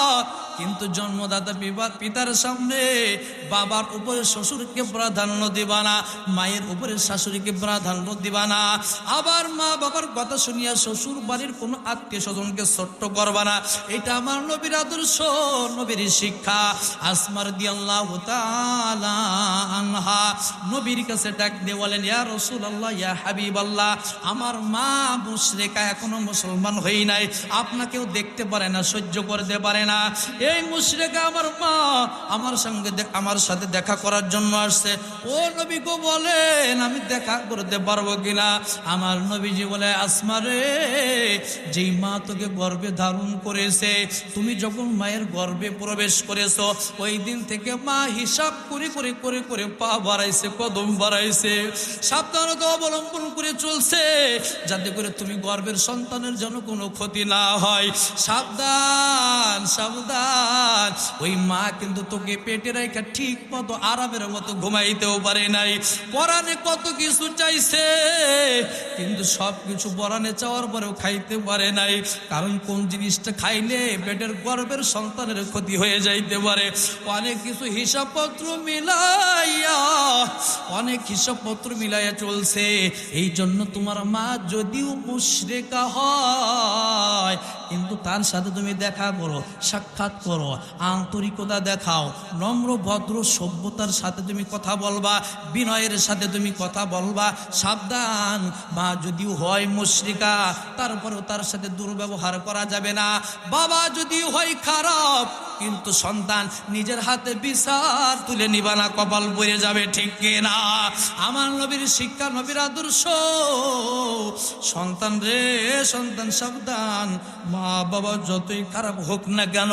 কিন্তু জন্মদাতা পিতার সামনে বাবার উপরে শ্বশুরকে প্রাধান্য দিবা না, মায়ের উপরে শাশুড়িকে প্রাধান্য দিবা না। আবার মা বাবার কথা শুনিয়া শ্বশুর বাড়ির কোনো আত্মীয় স্বজনকে ছোট্ট করবা না। এটা আমার নবীর আদর্শ, নবীর শিক্ষা। আসমা রাদিয়াল্লাহু তাআলা আনহা নবীর কাছে ডাক দিয়ে বলেন, ইয়া রাসূলুল্লাহ, ইয়া হাবিবাল্লাহ, আমার মা মুশরিকা, এখনো মুসলমান হই নাই, আপনাকেও দেখতে পারে না, সহ্য করতে পারে না। এই মুশরিকা আমার মা আমার সাথে দেখা করার জন্য আসছে। ও নবী গো, বলেন আমি দেখা করতে পারবো কিনা? আমার নবীজি বলে, আসমা রে, যেই মা তোকে গর্ভে ধারণ করেছে, তুমি যখন মায়ের গর্ভে প্রবেশ করেছো, ওই দিন থেকে মা হিসাব করে করে করে করে পা বাড়াইছে, কদম বাড়াইছে, সাবধানতা অবলম্বন করে চলছে, যাতে করে তুমি গর্ভের সন্তানের জন্য কোনো ক্ষতি না হয়। সাবধান সাবধান। ওই মা কিন্তু তোকে পেটে রেখে ঠিক মতো আরামের মতো ঘুমাইতেও পারে নাই। পরাণে কত কিছু চাইছে, কিন্তু সব কিছু পরাণে চাওয়ার পরেও খাইতে পারে নাই। কারণ কোন জিনিসটা খাইলে পেটের গর্ভের সন্তানের ক্ষতি হয়ে যাইতে পারে। অনেক কিছু হিসাবপত্র মিলাইয়া চলছে। এই জন্য তোমার মা যদিও মুশরিকা হয়, কিন্তু তার সাথে তুমি দেখা করো, সাক্ষাৎ করো, আন্তরিকতা দেখাও, নম্র ভদ্র সভ্যতার সাথে তুমি কথা বলবা, বিনয়ের সাথে তুমি কথা বলবা। সাবধান, মা যদিও হয় মুশরিকা, তারপরেও তার সাথে দুর্ব্যবহার করা যাবে না। বাবা যদিও হয় খারাপ, কিন্তু সন্তান নিজের হাতে বিচার তুলে নিবা না, কপাল পড়ে যাবে, ঠিক কিনা? আমার নবীর শিক্ষা, নবীর আদর্শ। সন্তান রে, সন্তান সাবধান, মা বাবা যতই খারাপ হোক না কেন,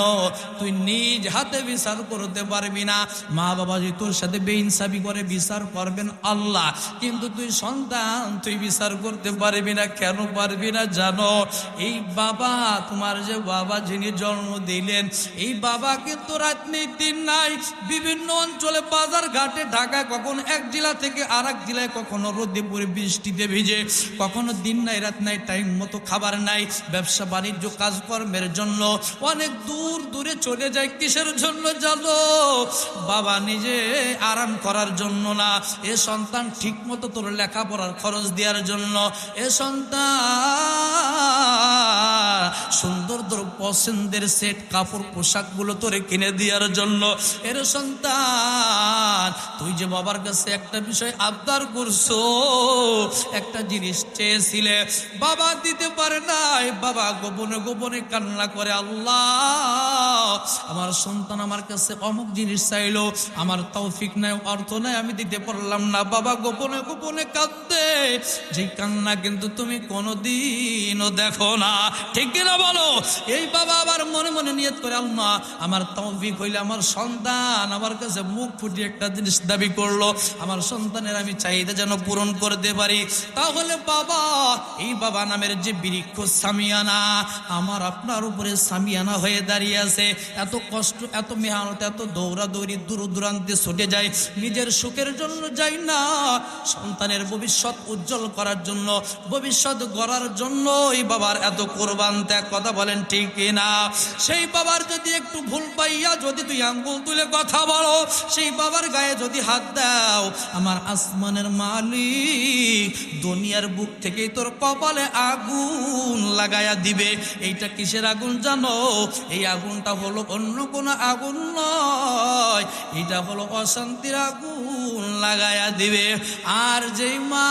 তুই নিজ হাতে বিচার করতে পারবি না। মা বাবা যদি তোর সাথে বেইনসাফি করে, বিচার করবেন আল্লাহ, কিন্তু তুই সন্তান, তুই বিচার করতে পারবি না। কেন পারবি না জানো? এই বাবা, তোমার যে বাবা যিনি জন্ম দিলেন, এই বাবা কিন্তু রাত নেই দিন নাই, বিভিন্ন অঞ্চলে বাজার ঘাটে, ঢাকায় কখনো এক জেলা থেকে আর এক জেলায়, কখনো রোদে পড়ে বৃষ্টিতে ভিজে, কখনো দিন নাই রাত নাই, টাইম মতো খাবার নাই, ব্যবসা বাণিজ্য কাজকর্মের জন্য অনেক দূর দূরে চলে যায়। কিসের জন্য জানো? বাবা নিজে আরাম করার জন্য না, এ সন্তান ঠিক মতো তোর লেখাপড়ার খরচ দেওয়ার জন্য, এ সন্তান সুন্দর তোর পছন্দের সেট কাপড় পোশাকগুলো তোরে কিনে দেওয়ার জন্য। এর সন্তান, তুই যে বাবার কাছে একটা বিষয় আবদার করছো, একটা জিনিস চেয়েছিলে, বাবা দিতে পারে নাই, বাবা গোপনে গোপনে কান্না করে, আল্লাহ আমার সন্তান আমার কাছে অমুক জিনিস চাইলো, আমার তৌফিক নাই, অর্থ নাই, আমি দিতে পারলাম না। বাবা গোপনে গোপনে কাঁদতে, যে কান্না কিন্তু তুমি কোনোদিনও দেখো না, ঠিক কিনা বলো? এই বাবা আবার মনে মনে নিয়ত করে, আল্লাহ আমার তৌফিক হইলে আমার সন্তান আমার কাছে মুখ ফুটিয়ে একটা জিনিস দাবি করলো, আমার সন্তানের আমি চাহিদা যেন পূরণ করতে পারি। তাহলে বাবা, এই বাবা নামের যে বৃক্ষ সামিয়ানা, আমার আপনার উপরে সামিয়ানা হয়ে দাঁড়িয়ে আছে, এত কষ্ট, এত মেহনত, এত দৌড়াদৌড়ি, দূর দূরান্তে ছুটে যায়, নিজের সুখের জন্য যাই না, সন্তানের ভবিষ্যৎ উজ্জ্বল করার জন্য, ভবিষ্যৎ গড়ার জন্য এই বাবার এত কোরবান ত্যাগ। কথা বলেন ঠিক কিনা? সেই বাবার যদি একটু ভুল পাইয়া যদি তুই আঙ্গুল তুলে কথা বলো, সেই বাবার গায়ে যদি হাত দাও, আমার আসমানের মালিক দুনিয়ার বুক থেকে তোর কপালে আগুন লাগায়া দিবে। এইটা কিসের আগুন জানো? এই আগুনটা হলো অন্য কোনো আগুন নয়, এটা হলো অশান্তির আগুন লাগায়া দিবে। আর যেই মা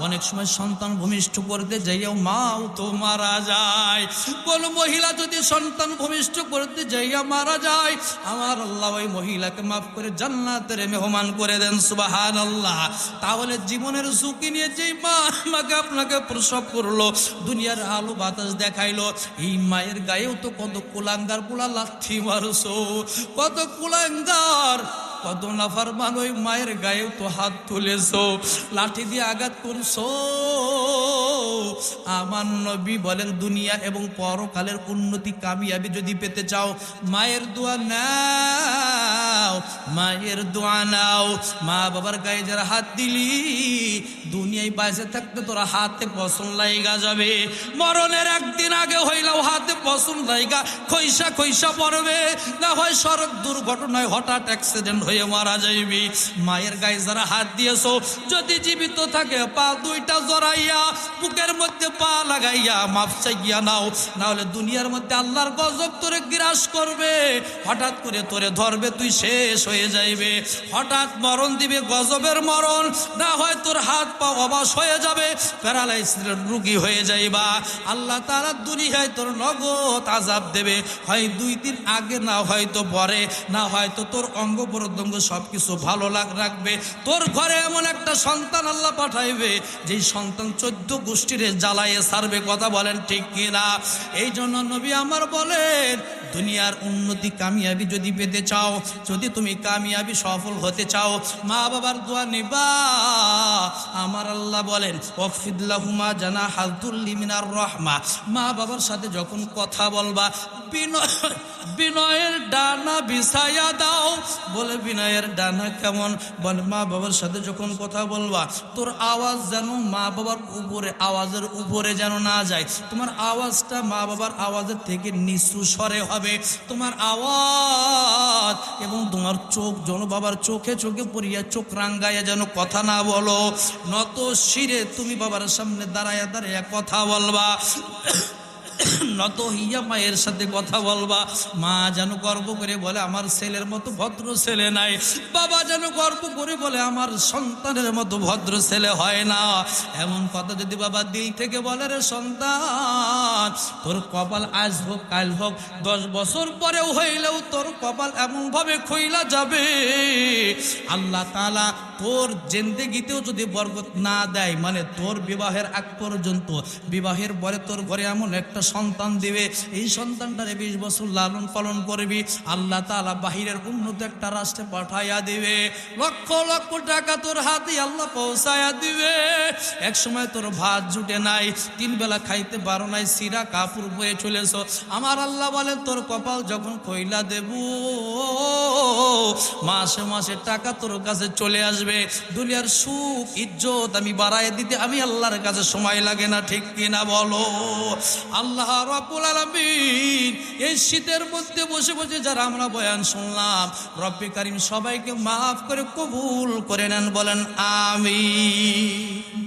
অনেক সময় সন্তান ভূমিষ্ঠ করতে যাইয়াও মাও তো মারা যায়, কোন মহিলা যদি সন্তান ভূমিষ্ঠ করতে যাইয়া মারা যায়, আমার আল্লাহ ওই মহিলাকে মাফ করে জান্নাতের মেহমান করে দেন, সুবহানাল্লাহ। তাহলে জীবনের ঝুঁকি নিয়ে যেই মা আমাকে আপনাকে প্রসব করলো, দুনিয়ার আলো বাতাস দেখাইলো, এই মায়ের গায়েও তো কত কুলাঙ্গার পোলা লাথি মারছো, কত কুলাঙ্গার, কত নাফরমান ওই মায়ের গায়েও তো হাত তুলেছো, লাঠি দিয়ে আঘাত করছো। আমার নবী বলেন দুনিয়া এবং পরকালের উন্নতি কামিয়াবি যদি পেতে চাও মায়ের দোয়া নাও, মায়ের দোয়া নাও। মা বাবার গায়ে যারা হাত দিলি দুনিয়ায় বাইসে থাকতে তোরা হাতে পছন্দ লাইগা যাবে, মরণের একদিন আগে হইলেও হাতে পছন্দ লাইগা খৈসা খৈসা পড়বে, না হয় সড়ক দুর্ঘটনায় হঠাৎ অ্যাক্সিডেন্ট হয়ে মারা যাইবি। মায়ের গায়ে যারা হাত দিয়েছো যদি জীবিত থাকে পা দুইটা জড়াইয়া বুকের মধ্যে পা লাগাইয়া মাফ চাইয়া নাও, না হলে দুনিয়ার মধ্যে আল্লাহর গজব তোরে গ্রাস করবে, হঠাৎ করে তোরে ধরবে, তুই শেষ হয়ে যাইবে, হঠাৎ মরণ দিবে, গজবের মরণ, না হয় তোর হাত পা অবশ হয়ে যাবে, প্যারালাইসিসের রোগী হয়ে যাইবা। আল্লাহ তাআলা দুনিয়ায় তোর নগদ আযাব দেবে, হয় 2 দিন আগে, না হয়তো পরে, না হয়তো তোর অঙ্গ প্রত্যঙ্গ সবকিছু ভালো রাখবে। তোর ঘরে এমন একটা সন্তান আল্লাহ পাঠাইবে যেই সন্তান 14 গোষ্ঠীর জ্বালায়ে ছাড়বে। কথা বলেন ঠিক কিনা? এই জন্য নবী আমার বলেন দুনিয়ার উন্নতি কামিয়াবি যদি পেতে চাও, যদি তুমি কামিয়াবি সফল হতে চাও, মা বাবার দোয়া নিবা। আমার আল্লাহ বলেন ওয়াকফিদ লাহুমা জানাহাল যুল্লি মিনার রাহমা, মা বাবার সাথে যখন কথা বলবা বিনয়ের ডানা বিছায়া দাও। বলে বিনয়ের ডানা কেমন? বলে মা বাবার সাথে যখন কথা বলবা তোর আওয়াজ যেন মা বাবার উপরে, আওয়াজের উপরে যেন না যায়, তোমার আওয়াজটা মা বাবার আওয়াজের থেকে নিচু স্বরে হবে। তোমার আওয়াজ এবং তোমার চোখ যেন বাবার চোখে চোখে পড়িয়া চোখ রাঙ্গাইয়া যেন কথা না বলো, নত শিরে তুমি বাবার সামনে দাঁড়াইয়া দাঁড়াইয়া কথা বলবা, নত হইয়া মায়ের সাথে কথা বলবা। মা যেন গর্ব করে বলে আমার ছেলের মতো ভদ্র ছেলে নাই, বাবা যেন গর্ব করে বলে আমার সন্তানের মতো ভদ্র ছেলে হয় না। এমন কথা যদি বাবা দিল থেকে বলে রে সন্তান তোর কপাল আজ হোক কাল হোক 10 বছর পরেও হইলেও তোর কপাল এমন ভাবে খইলা যাবে, আল্লাহ তাআলা তোর জিন্দেগিতেও যদি বরকত না দেয়, মানে তোর বিবাহের আগ পর্যন্ত, বিবাহের পরে তোর ঘরে এমন একটা সন্তান দিবে, এই সন্তানটারে 20 বছর লালন পালন করবি, আল্লাহ তাআলা বাহিরের উন্নত একটা রাষ্ট্রে পাঠাইয়া দিবে, লক্ষ লক্ষ টাকা তোর হাতে আল্লাহ পৌঁছায়া দিবে। এক সময় তোর ভাত জুটে নাই, 3 বেলা খাইতে পারো নাই, সিরা কাপড় বয়ে চলেছ, আমার আল্লাহ বলে তোর কপাল যখন কইলা দেব মাসে মাসে টাকা তোর কাছে চলে আসবে। দুনিয়ার সুখ ইজ্জত আমি বাড়ায় দিতে আমি আল্লাহর কাছে সময় লাগে না, ঠিক কিনা বলো? আল্লাহ রাব্বুল আলামিন এই শীতের মধ্যে বসে বসে যারা আমরা বয়ান শুনলাম, রব্বে কারীম সবাইকে মাফ করে কবুল করে নেন, বলেন আমিন।